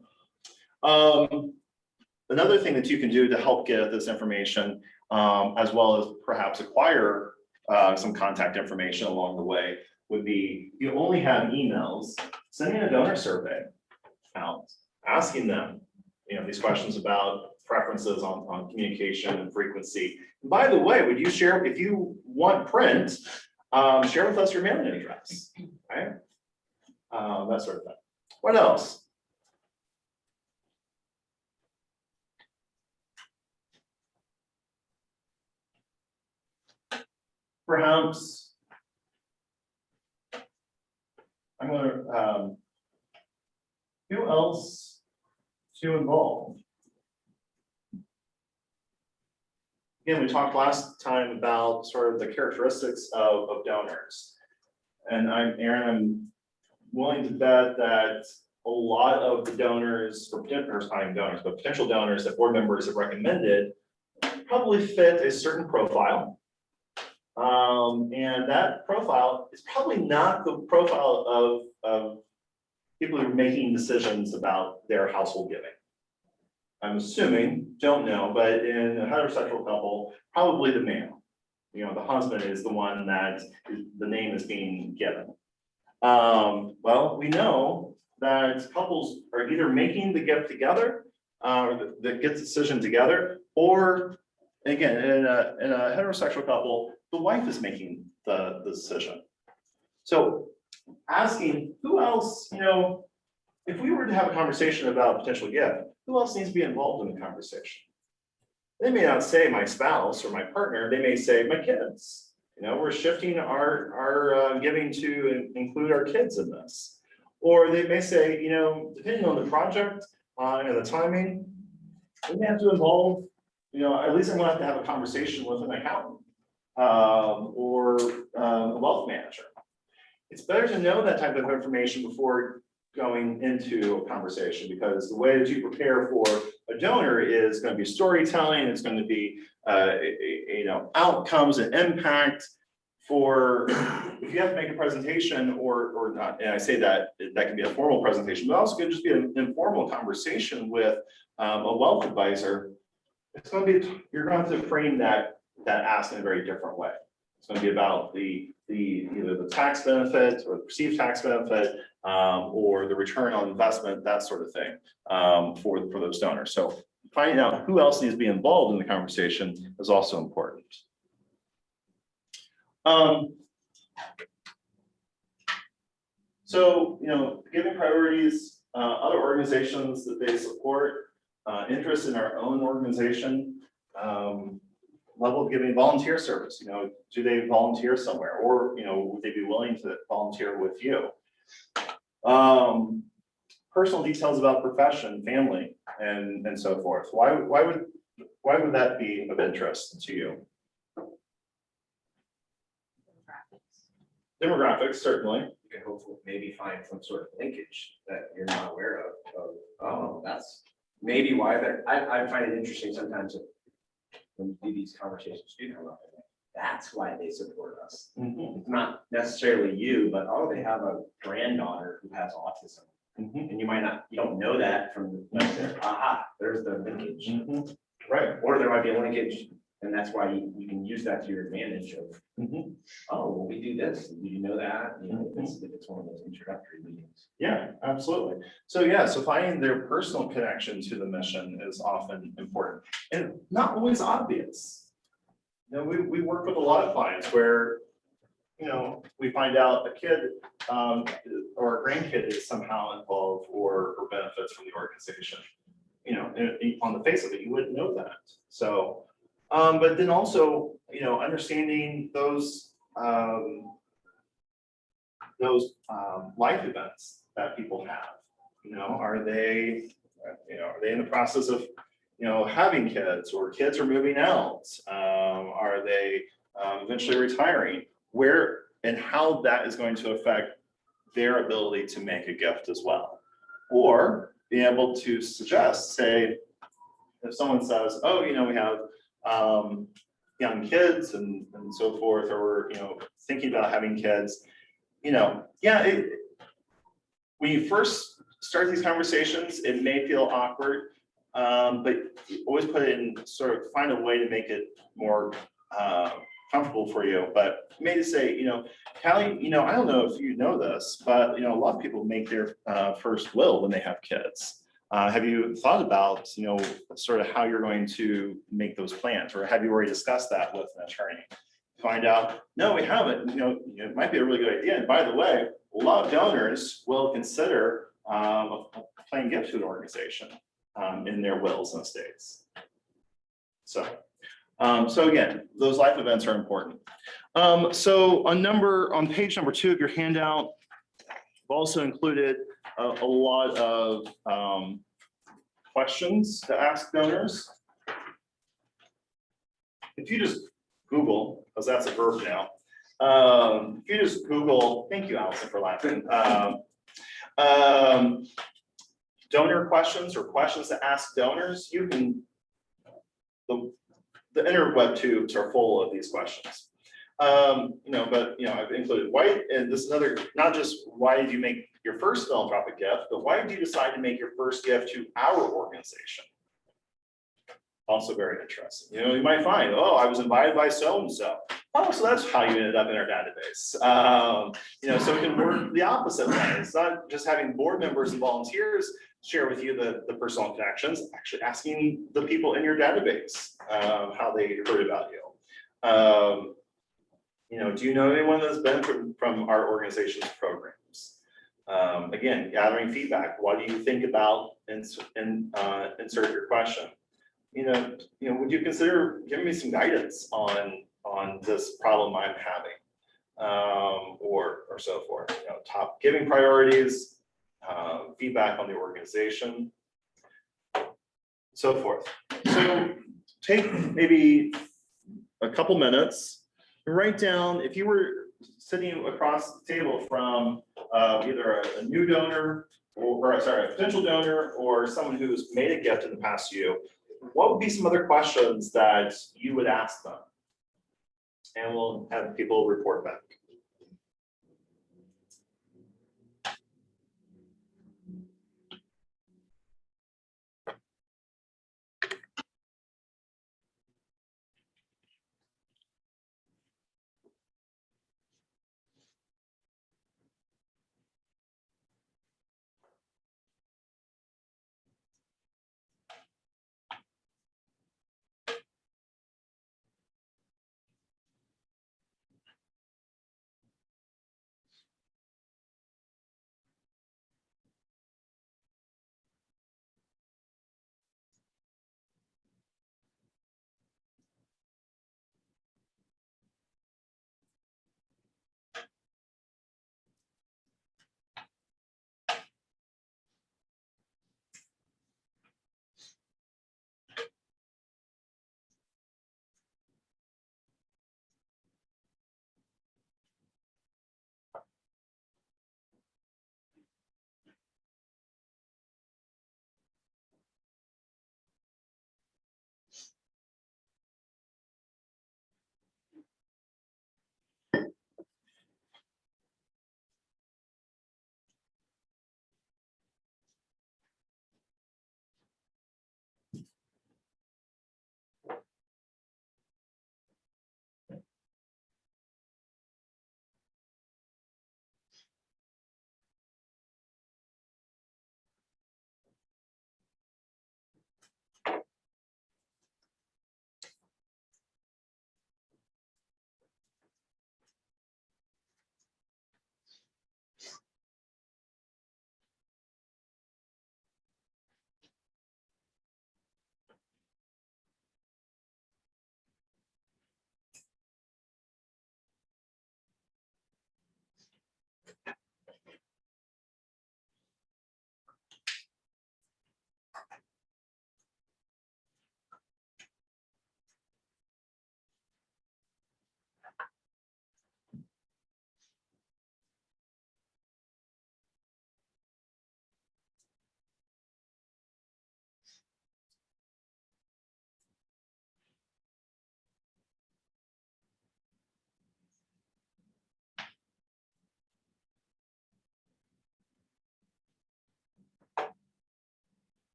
Another thing that you can do to help get this information, as well as perhaps acquire some contact information along the way, would be, you only have emails, sending a donor survey out, asking them, you know, these questions about preferences on communication and frequency. And by the way, would you share, if you want print, share with us your mailing address, right? That sort of thing. What else? Perhaps I'm gonna, who else to involve? Again, we talked last time about sort of the characteristics of donors. And I'm willing to bet that a lot of the donors, or potential donors that board members have recommended probably fit a certain profile. And that profile is probably not the profile of people who are making decisions about their household giving. I'm assuming, don't know, but in a heterosexual couple, probably the male. You know, the husband is the one that the name is being given. Well, we know that couples are either making the gift together, the gift decision together, or again, in a heterosexual couple, the wife is making the decision. So asking who else, you know, if we were to have a conversation about a potential gift, who else needs to be involved in the conversation? They may not say my spouse or my partner, they may say my kids. You know, we're shifting our giving to include our kids in this. Or they may say, you know, depending on the project and the timing, we may have to involve, you know, at least I'm gonna have to have a conversation with an accountant or a wealth manager. It's better to know that type of information before going into a conversation, because the way that you prepare for a donor is going to be storytelling, it's going to be you know, outcomes and impact for, if you have to make a presentation or not, and I say that can be a formal presentation, but also could just be an informal conversation with a wealth advisor. It's going to be, you're going to frame that ask in a very different way. It's going to be about either the tax benefit or the perceived tax benefit or the return on investment, that sort of thing for those donors. So finding out who else needs to be involved in the conversation is also important. So, you know, giving priorities, other organizations that they support, interest in our own organization, level of giving, volunteer service, you know, do they volunteer somewhere, or, you know, would they be willing to volunteer with you? Personal details about profession, family, and so forth. Why would that be of interest to you? Demographics, certainly. You can hopefully maybe find some sort of linkage that you're not aware of, oh, that's maybe why I find it interesting sometimes when these conversations do come up, that's why they support us. It's not necessarily you, but oh, they have a granddaughter who has autism. And you don't know that from the, aha, there's the linkage. Right. Or there might be a linkage, and that's why you can use that to your advantage of, oh, well, we do this, do you know that? You know, if it's one of those introductory meetings. Yeah, absolutely. So yeah, so finding their personal connection to the mission is often important and not always obvious. You know, we work with a lot of clients where, you know, we find out a kid or a grandkid is somehow involved or benefits from the organization. You know, on the face of it, you wouldn't know that. So, but then also, you know, understanding those life events that people have. You know, are they in the process of, you know, having kids, or kids are moving out? Are they eventually retiring? Where and how that is going to affect their ability to make a gift as well. Or being able to suggest, say, if someone says, oh, you know, we have young kids and so forth, or we're, you know, thinking about having kids, you know, yeah, when you first start these conversations, it may feel awkward, but you always put it in, sort of find a way to make it more comfortable for you. But maybe say, you know, Callie, you know, I don't know if you know this, but, you know, a lot of people make their first will when they have kids. Have you thought about, you know, sort of how you're going to make those plans, or have you already discussed that with an attorney? Find out, no, we haven't. You know, it might be a really good idea. And by the way, a lot of donors will consider a plain gift to an organization in their wills and estates. So again, those life events are important. So on page number 2 of your handout, we've also included a lot of questions to ask donors. If you just Google, because that's a verb now. If you just Google, thank you, Allison, for laughing. Donor questions or questions to ask donors, you can, the interweb tubes are full of these questions. You know, but, you know, I've included why, and this is another, not just why did you make your first philanthropic gift, but why did you decide to make your first gift to our organization? Also very interesting. You know, you might find, oh, I was invited by so-and-so. Oh, so that's how you ended up in our database. You know, so it can work the opposite way. It's not just having board members and volunteers share with you the personal connections, actually asking the people in your database how they heard about you. You know, do you know anyone that's been from our organization's programs? Again, gathering feedback. What do you think about insert your question? would you consider giving me some guidance on this problem I'm having? Or so forth, top giving priorities, feedback on the organization, so forth. So take maybe a couple minutes and write down, if you were sitting across the table from either a new donor or sorry, a potential donor or someone who's made a gift in the past year, what would be some other questions that you would ask them? And we'll have people report back.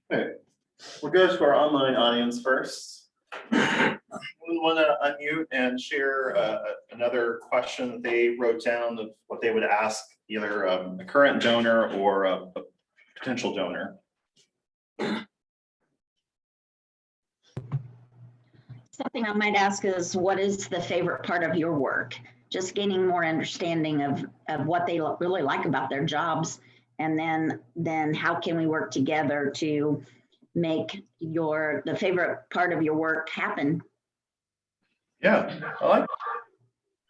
Okay, we'll go to our online audience first. We want to unmute and share another question that they wrote down of what they would ask either a current donor or a potential donor. Something I might ask is, what is the favorite part of your work? Just gaining more understanding of what they really like about their jobs. And then how can we work together to make the favorite part of your work happen? Yeah,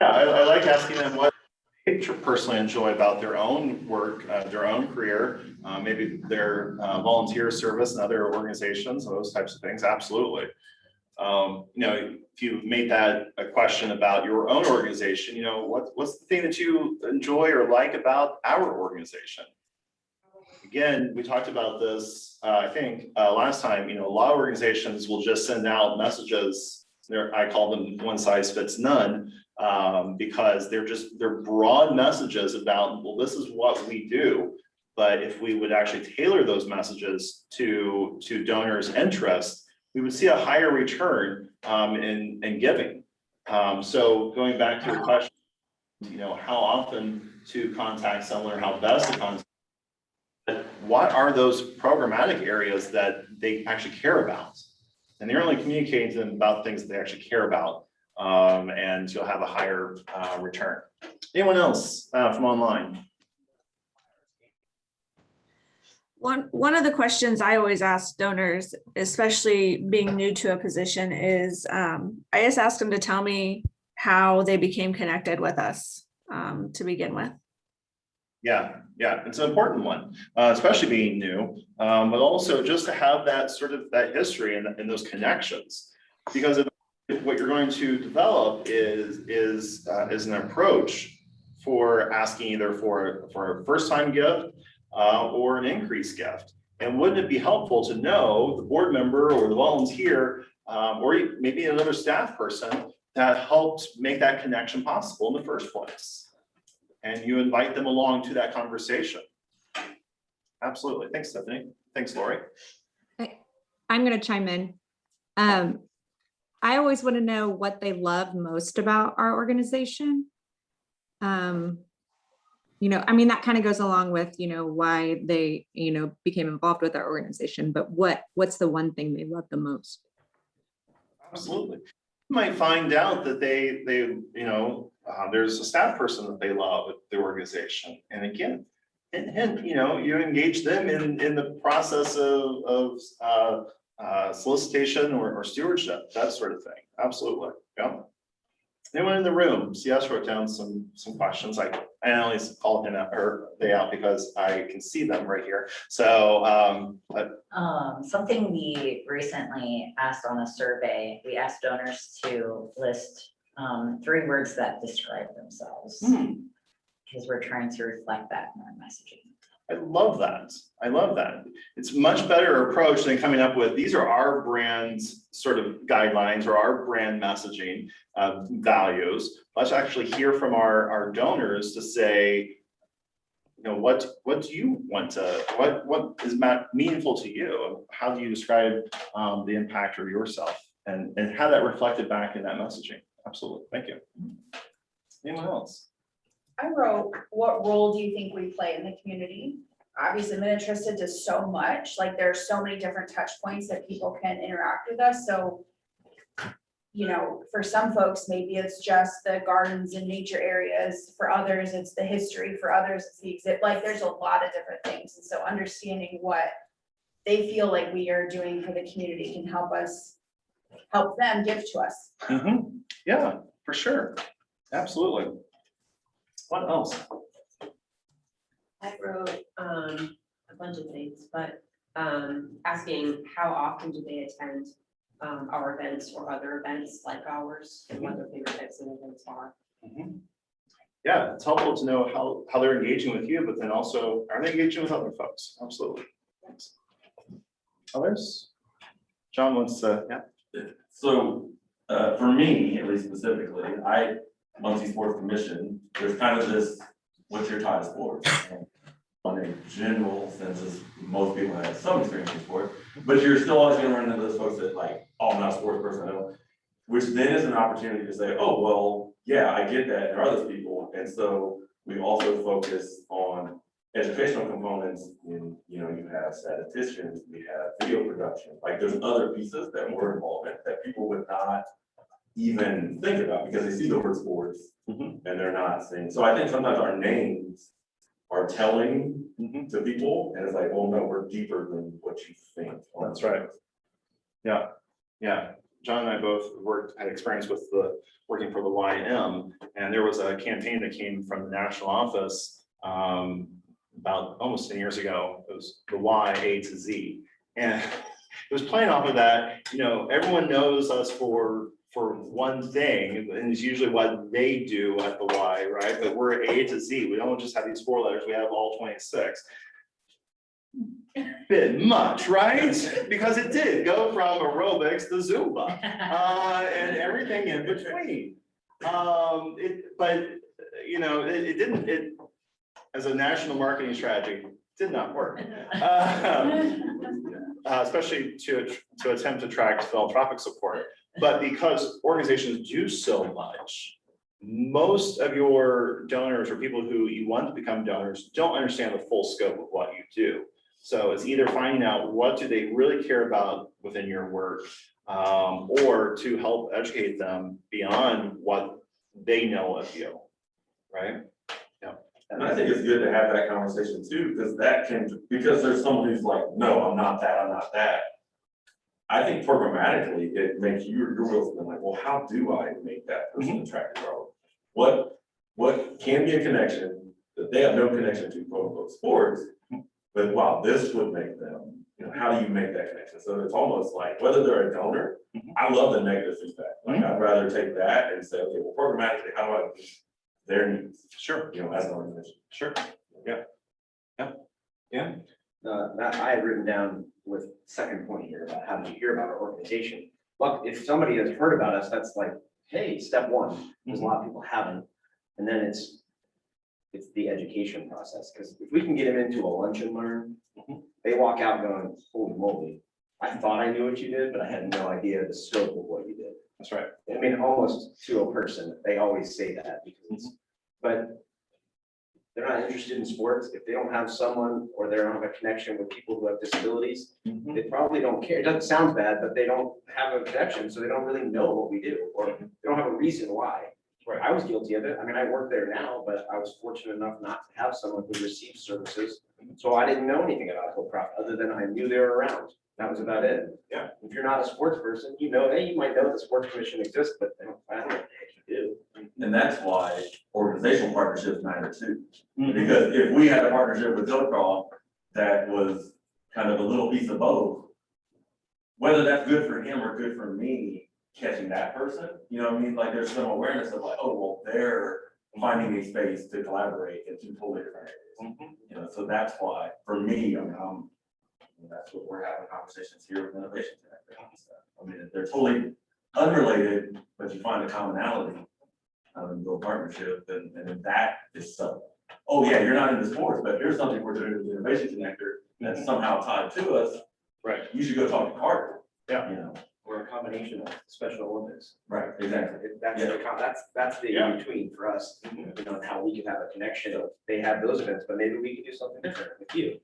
I like asking them what they personally enjoy about their own work, their own career, maybe their volunteer service and other organizations, those types of things. Absolutely. If you made that a question about your own organization, what's the thing that you enjoy or like about our organization? Again, we talked about this, I think, last time. A lot of organizations will just send out messages. I call them one size fits none, because they're broad messages about, well, this is what we do. But if we would actually tailor those messages to donors' interests, we would see a higher return in giving. So going back to your question, how often to contact someone or how best to contact, what are those programmatic areas that they actually care about? And they're only communicating to them about things that they actually care about, and you'll have a higher return. Anyone else from online? One of the questions I always ask donors, especially being new to a position, is I just ask them to tell me how they became connected with us to begin with. Yeah, it's an important one, especially being new, but also just to have that sort of that history and those connections. Because if what you're going to develop is an approach for asking either for a first-time gift or an increased gift. And wouldn't it be helpful to know the board member or the volunteer or maybe another staff person that helped make that connection possible in the first place? And you invite them along to that conversation. Absolutely. Thanks, Stephanie. Thanks, Lori. I'm going to chime in. I always want to know what they love most about our organization. You know, I mean, that kind of goes along with, you know, why they, you know, became involved with our organization, but what's the one thing they love the most? Absolutely. You might find out that they you know, there's a staff person that they love at the organization. And again, and you know, you engage them in the process of solicitation or stewardship, that sort of thing. Absolutely. Yeah. Anyone in the room? CS wrote down some questions. I only called him out or they out because I can see them right here. So Something we recently asked on a survey, we asked donors to list 3 words that describe themselves. Because we're trying to reflect that in our messaging. I love that. I love that. It's much better approach than coming up with, these are our brand's sort of guidelines or our brand messaging values. Let's actually hear from our donors to say, you know, what do you want to, what is meaningful to you? How do you describe the impact of yourself and have that reflected back in that messaging? Absolutely. Thank you. Anyone else? I wrote, what role do you think we play in the community? Obviously, I'm interested to so much, like there are so many different touch points that people can interact with us, so you know, for some folks, maybe it's just the gardens and nature areas, for others, it's the history, for others, it's the exhibit, like there's a lot of different things, and so understanding what they feel like we are doing for the community can help them give to us. Yeah, for sure. Absolutely. What else? I wrote a bunch of things, but asking how often do they attend our events or other events like ours, and what their favorite types of events are. Yeah, it's helpful to know how they're engaging with you, but then also, are they engaging with other folks? Absolutely. Thanks. Others? John wants to, yeah. So for me, at least specifically, Muncie Sports Commission, there's kind of this, what's your tie to sports? On a general sense, as most people have some experience in sports, but you're still always gonna run into those folks that like, oh, I'm not a sports person, I know. Which then is an opportunity to say, oh, well, yeah, I get that, there are those people. And so we also focus on educational components in, you know, you have statisticians, we have video production, like there's other pieces that we're involved in that people would not even think about because they see the word sports and they're not saying, so I think sometimes our names are telling to people and it's like, well, no, we're deeper than what you think. That's right. Yeah, yeah. John and I both had experience with working for the YM, and there was a campaign that came from the national office about almost 10 years ago. It was the Y, A to Z. And it was playing off of that, you know, everyone knows us for one thing, and it's usually what they do at the Y, right? But we're A to Z. We don't just have these 4 letters, we have all 26. Bit much, right? Because it did go from aerobics to Zumba and everything in between. But you know, it didn't, as a national marketing strategy, did not work. Especially to attempt to attract philanthropic support. But because organizations do so much, most of your donors or people who you want to become donors don't understand the full scope of what you do. So it's either finding out what do they really care about within your work, or to help educate them beyond what they know of you, right? Yeah. And I think it's good to have that conversation too, because there's someone who's like, no, I'm not that, I'm not that. I think programmatically, it makes your wheels spin like, well, how do I make that person attractive? Or what can be a connection that they have no connection to, quote unquote, sports, but wow, this would make them, how do you make that connection? So it's almost like, whether they're a donor, I love the negative feedback. Like, I'd rather take that and say, okay, well, programmatically, how do I meet their needs? Sure. As an organization. Sure. That I had written down with second point here about how did you hear about our organization? Look, if somebody has heard about us, that's like, hey, step one, because a lot of people haven't. And then it's the education process, because if we can get them into a lunch and learn, they walk out going, holy moly, I thought I knew what you did, but I had no idea the scope of what you did. That's right. I mean, almost to a person, they always say that because it's, but they're not interested in sports. If they don't have someone or they don't have a connection with people who have disabilities, they probably don't care. It doesn't sound bad, but they don't have a connection, so they don't really know what we do, or they don't have a reason why. Right. I was guilty of it. I mean, I work there now, but I was fortunate enough not to have someone who received services. So I didn't know anything about Hillcroft other than I knew they were around. That was about it. Yeah. If you're not a sports person, hey, you might know the sports commission exists, but I don't know what the heck you do. And that's why organizational partnerships matter too. Because if we had a partnership with Hillcroft that was kind of a little piece of both, whether that's good for him or good for me, catching that person, you know what I mean? Like, there's some awareness of like, oh, well, they're finding a space to collaborate in two totally different areas. So that's why, for me, I mean, that's what we're having conversations here with Innovation Connector and stuff. I mean, they're totally unrelated, but you find a commonality, build partnership, and then that is so. Oh yeah, you're not into sports, but here's something we're doing with the Innovation Connector that's somehow tied to us. Right. You should go talk to Carter. Yeah. Or a combination of Special Olympics. Right, exactly. That's the in between for us, and how we can have a connection of, they have those events, but maybe we can do something different with you.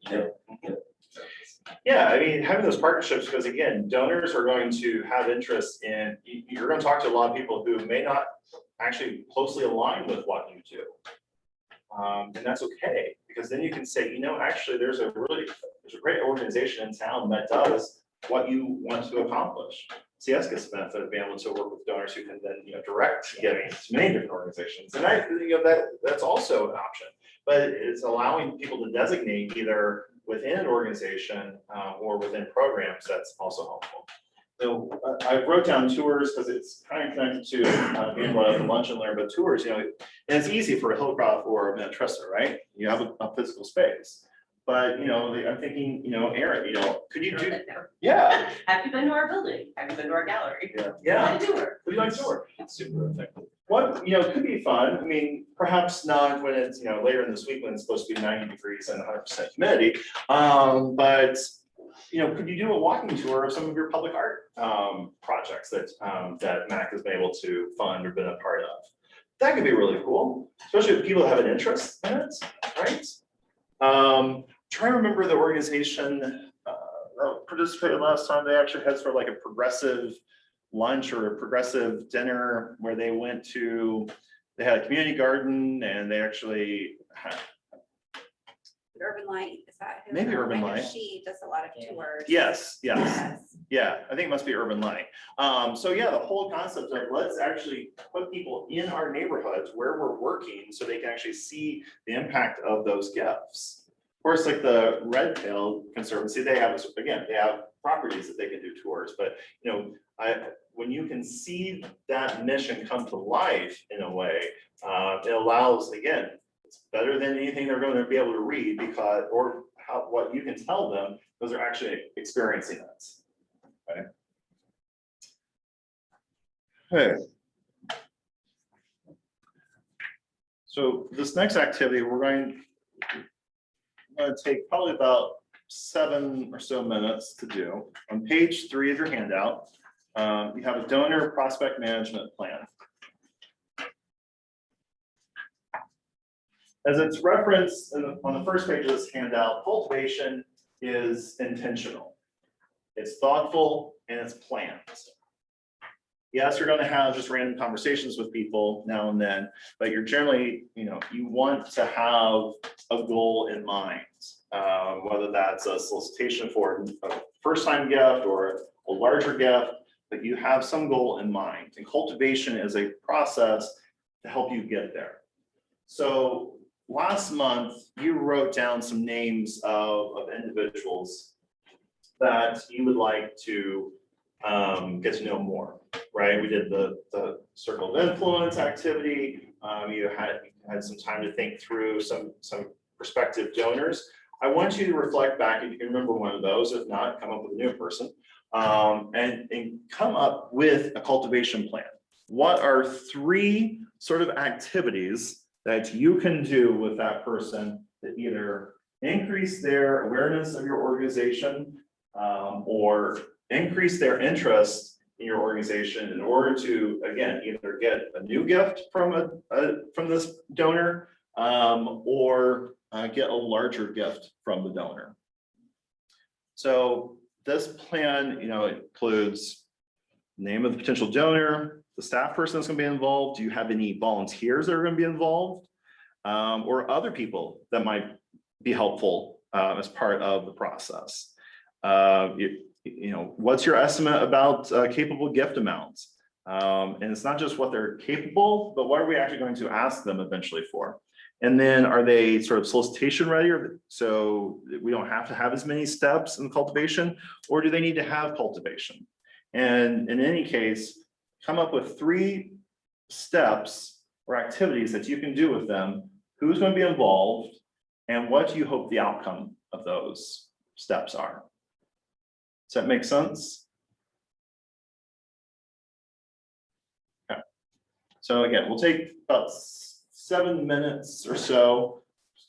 Yeah, I mean, having those partnerships, because again, donors are going to have interest in, you're going to talk to a lot of people who may not actually closely align with what you do. And that's okay, because then you can say, actually, there's a great organization in town that does what you want to accomplish. CS gets the benefit of being able to work with donors who can then, direct giving to many different organizations. And that's also an option, but it's allowing people to designate either within an organization or within programs. That's also helpful. So I wrote down tours because it's kind of connected to being what the lunch and learn, but tours, and it's easy for a Hillcroft or a Mantressa, right? You have a physical space. But, I'm thinking, Aaron, could you do, yeah. Have you been to our building? Have you been to our gallery? Yeah. Would you like Would you like to tour? It's super effective. What, could be fun. I mean, perhaps not when it's, later in this week when it's supposed to be 90 degrees and 100% humidity. But, could you do a walking tour of some of your public art projects that MAC has been able to fund or been a part of? That could be really cool, especially if people have an interest in it, right? Trying to remember the organization that participated last time. They actually had sort of like a progressive lunch or a progressive dinner where they had a community garden and they actually had. Urban Light, is that who? Maybe Urban I know Light. She does a lot of tours. Yes. Yeah, I think it must be Urban Light. So yeah, the whole concept of let's actually put people in our neighborhoods where we're working so they can actually see the impact of those gifts. Of course, like the Red Tail Conservancy, they have properties that they can do tours, but when you can see that mission come to life in a way, it allows, again, it's better than anything they're going to be able to read what you can tell them because they're actually experiencing it. Okay. So this next activity, we're going to take probably about 7 or so minutes to do. On page 3 of your handout, you have a donor prospect management plan. As it's referenced on the first page of this handout, cultivation is intentional. It's thoughtful and it's planned. Yes, you're gonna have just random conversations with people now and then, but you're generally, you want to have a goal in mind. Whether that's a solicitation for a first-time gift or a larger gift, but you have some goal in mind. And cultivation is a process to help you get there. So last month, you wrote down some names of individuals that you would like to get to know more, right? We did the circle of influence activity. You had some time to think through some prospective donors. I want you to reflect back, if you can remember one of those. If not, come up with a new person, and come up with a cultivation plan. What are 3 sort of activities that you can do with that person that either increase their awareness of your organization, or increase their interest in your organization in order to, again, either get a new gift from this donor, or get a larger gift from the donor. So this plan, includes name of the potential donor, the staff person that's going to be involved. Do you have any volunteers that are going to be involved, or other people that might be helpful as part of the process? What's your estimate about capable gift amounts? And it's not just what they're capable, but what are we actually going to ask them eventually for? And then are they sort of solicitation ready, or so we don't have to have as many steps in cultivation, or do they need to have cultivation? And in any case, come up with 3 steps or activities that you can do with them, who's going to be involved, and what do you hope the outcome of those steps are? Does that make sense? Okay. So again, we'll take about 7 minutes or so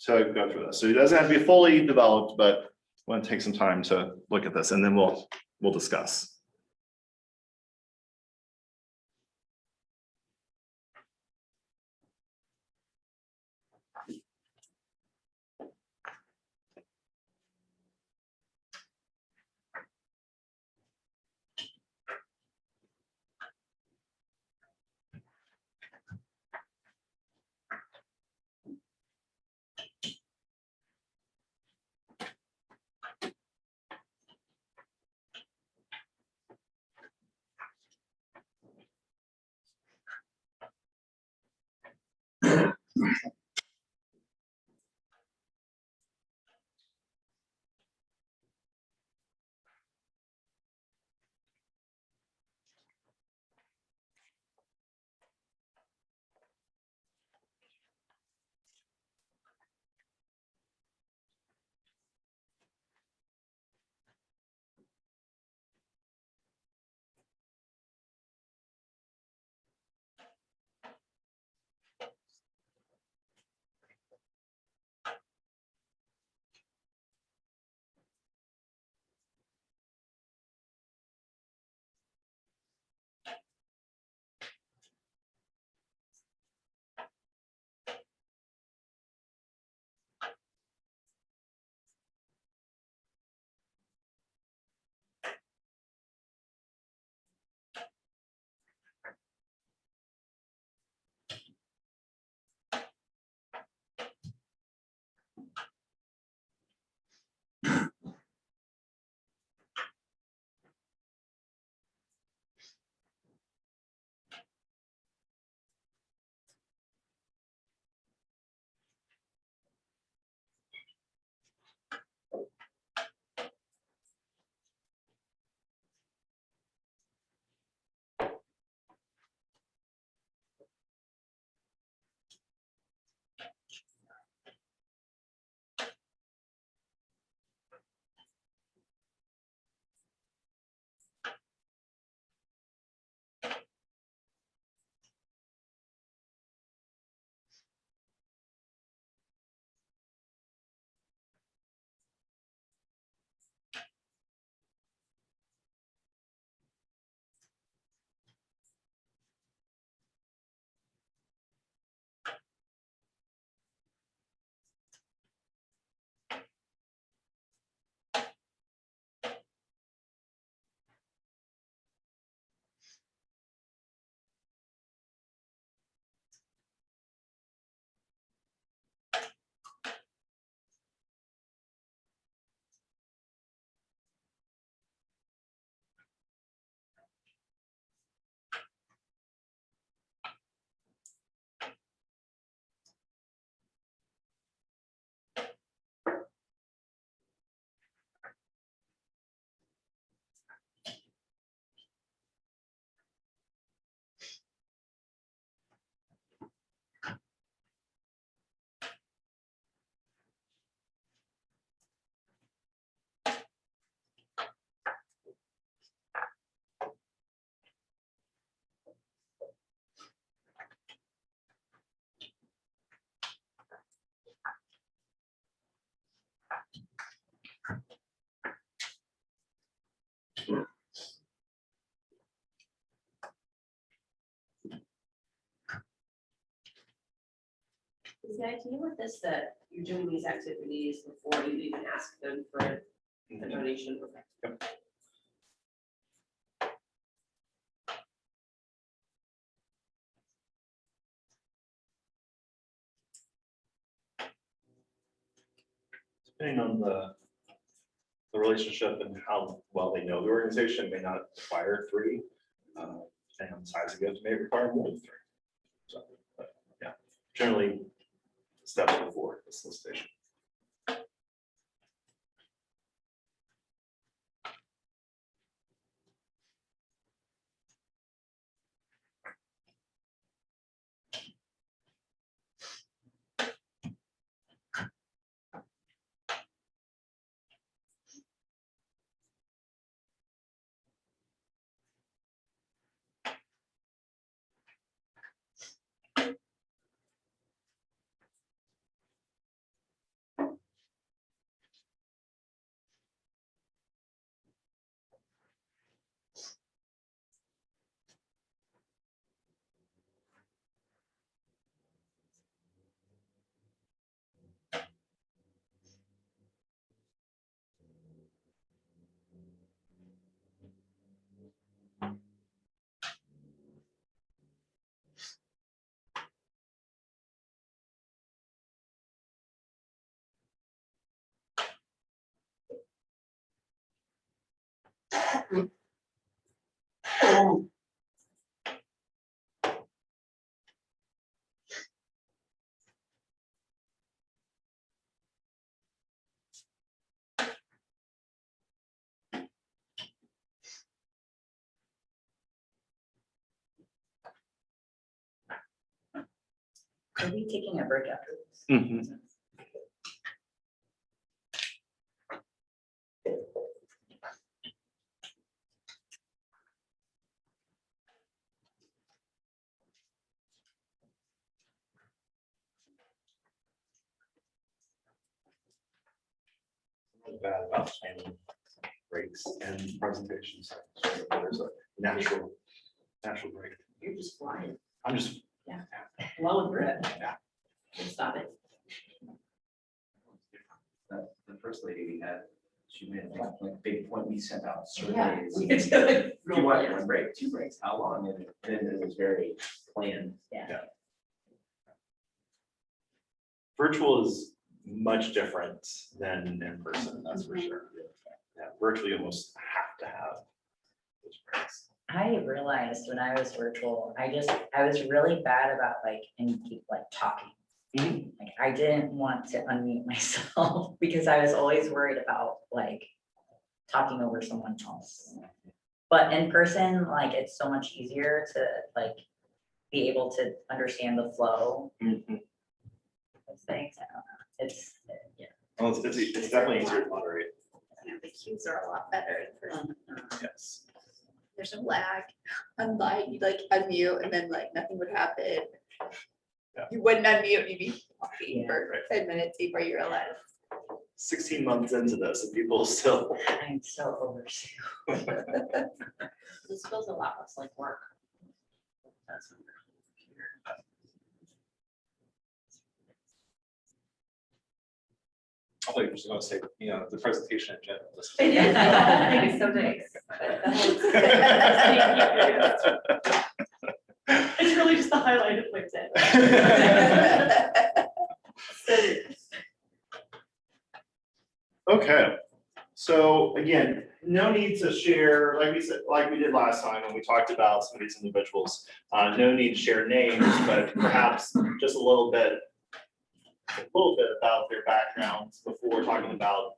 to go through this. So it doesn't have to be fully developed, but I want to take some time to look at this, and then we'll discuss. the idea with this that you're doing these activities before you even ask them for a donation? Depending on the relationship and how well they know the organization, may not require 3. Depending on the size of the gift, may require more than 3. So, but yeah, generally steps before the solicitation. Are we taking a break after this? Mhm. Bad about planning breaks and presentations. So there's a natural break. You're just flying. I'm just, Well, Brett. Yeah. Stop it. The first lady we had, she made like big point, we sent out Yeah. surveys. we did it Do real you want fast. 1 break, 2 breaks, how long? And it was very planned. virtual is much different than in person, that's for sure. Yeah, virtually you almost have to have those breaks. I realized when I was virtual, I was really bad about talking. Mhm. Like I didn't want to unmute myself because I was always worried about talking over someone else. But in person, it's so much easier to be able to understand the flow Mhm. of things. I don't know. It's Well, it's definitely easier to moderate, Yeah, the cues are a lot better in person. yes. There's no lag. Unlike you unmute and then nothing would happen. Yeah. You wouldn't unmute, you'd be talking Yeah. for 10 minutes before you realize. 16 months into this and people still. I'm so overseas. This feels a lot less like work. That's what I thought you were just gonna say, the presentation in general. It is, the whole thing is so nice. It's really just the highlight of what's it. Okay, so again, no need to share, like we said, like we did last time when we talked about some of these individuals. No need to share names, but perhaps just a little bit about their backgrounds before talking about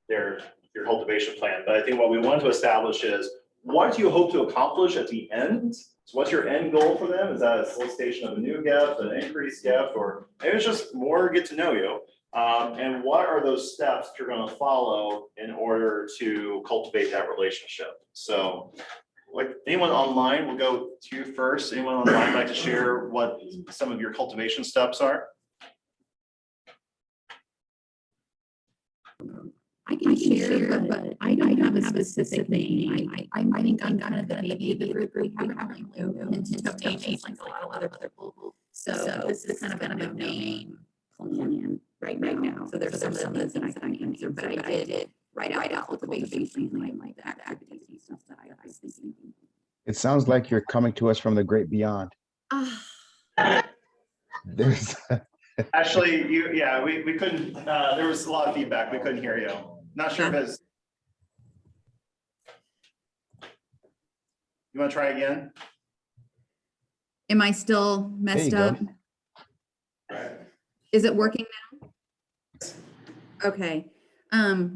your cultivation plan. But I think what we want to establish is, what do you hope to accomplish at the end? So what's your end goal for them? Is that a solicitation of a new gift, an increased gift, or maybe it's just more get to know you? And what are those steps that you're going to follow in order to cultivate that relationship? So anyone online, we'll go to you first. Anyone online like to share what some of your cultivation steps are? I can share, but I don't have a specific name. I think I'm kind of the baby of the group. We haven't really moved into donations like a lot of other people. So this is kind of a no name plan right now. So there's some of the things that I can answer, but I did write out cultivation plan, like the activities and stuff that I was thinking. It sounds like you're coming to us from the great beyond. There's Actually, we couldn't, there was a lot of feedback. We couldn't hear you. Not sure if it's. You want to try again? Am I still messed There up? you Is it working now? Okay.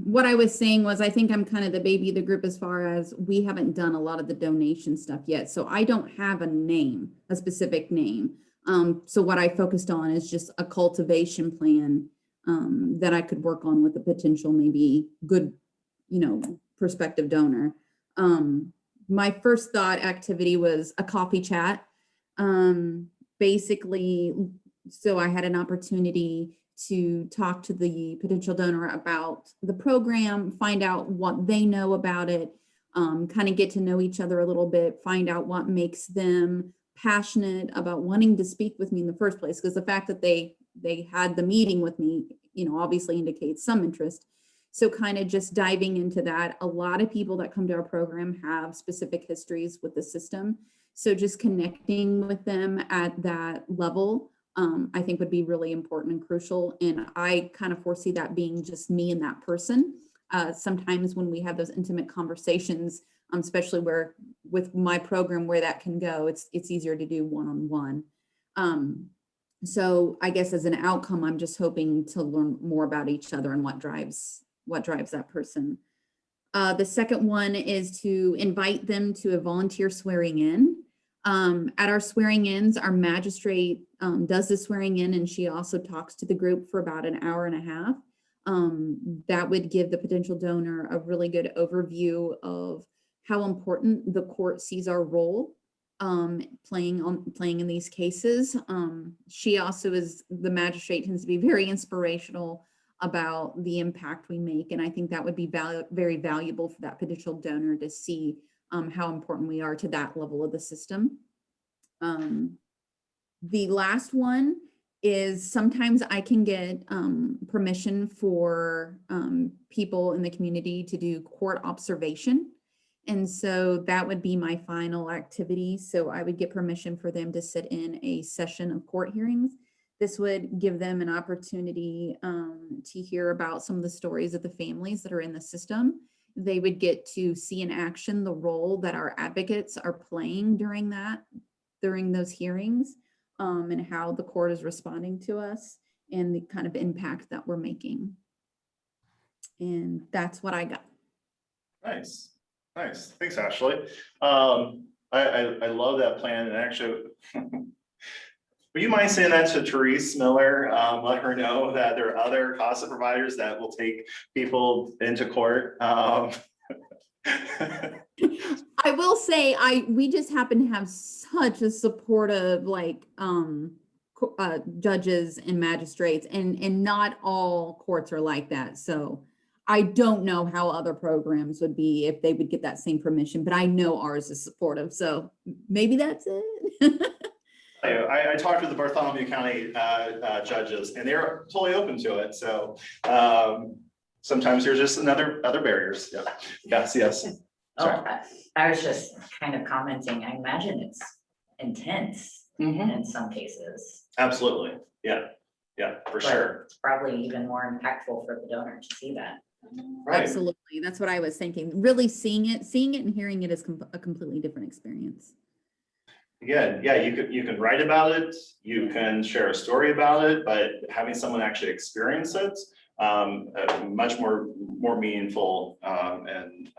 What I was saying was I think I'm kind of the baby of the group as far as we haven't done a lot of the donation stuff yet. So I don't have a name, a specific name. So what I focused on is just a cultivation plan that I could work on with a potential maybe good, prospective donor. My first thought activity was a coffee chat. Basically, so I had an opportunity to talk to the potential donor about the program, find out what they know about it, kind of get to know each other a little bit, find out what makes them passionate about wanting to speak with me in the first place. Because the fact that they had the meeting with me, obviously indicates some interest. So kind of just diving into that. A lot of people that come to our program have specific histories with the system. So just connecting with them at that level, I think would be really important and crucial. And I kind of foresee that being just me and that person. Sometimes when we have those intimate conversations, especially where with my program where that can go, it's easier to do one-on-one. So I guess as an outcome, I'm just hoping to learn more about each other and what drives that person. The second one is to invite them to a volunteer swearing in. At our swearing ins, our magistrate does the swearing in, and she also talks to the group for about an hour and a half. That would give the potential donor a really good overview of how important the court sees our role playing in these cases. She also the magistrate tends to be very inspirational about the impact we make. And I think that would be very valuable for that potential donor to see how important we are to that level of the system. The last one is sometimes I can get permission for people in the community to do court observation. And so that would be my final activity. So I would get permission for them to sit in a session of court hearings. This would give them an opportunity to hear about some of the stories of the families that are in the system. They would get to see in action the role that our advocates are playing during those hearings, and how the court is responding to us and the kind of impact that we're making. And that's what I got. Nice. Thanks, Ashley. I love that plan, and actually, would you mind saying that to Therese Miller? Let her know that there are other CASA providers that will take people into court. I will say we just happen to have such a supportive judges and magistrates, and not all courts are like that. So I don't know how other programs would be if they would get that same permission, but I know ours is supportive. So maybe that's it. I talked to the Bartholomew County judges, and they're totally open to it. So sometimes there's just other barriers. Yeah. Yes. Oh, I was just kind of commenting. I imagine it's intense in some cases. Absolutely. Yeah, for But sure. it's probably even more impactful for the donor to see that. Right. Absolutely. That's what I was thinking. Really seeing it and hearing it is a completely different experience. Again, yeah, you can write about it, you can share a story about it, but having someone actually experience it, much more meaningful and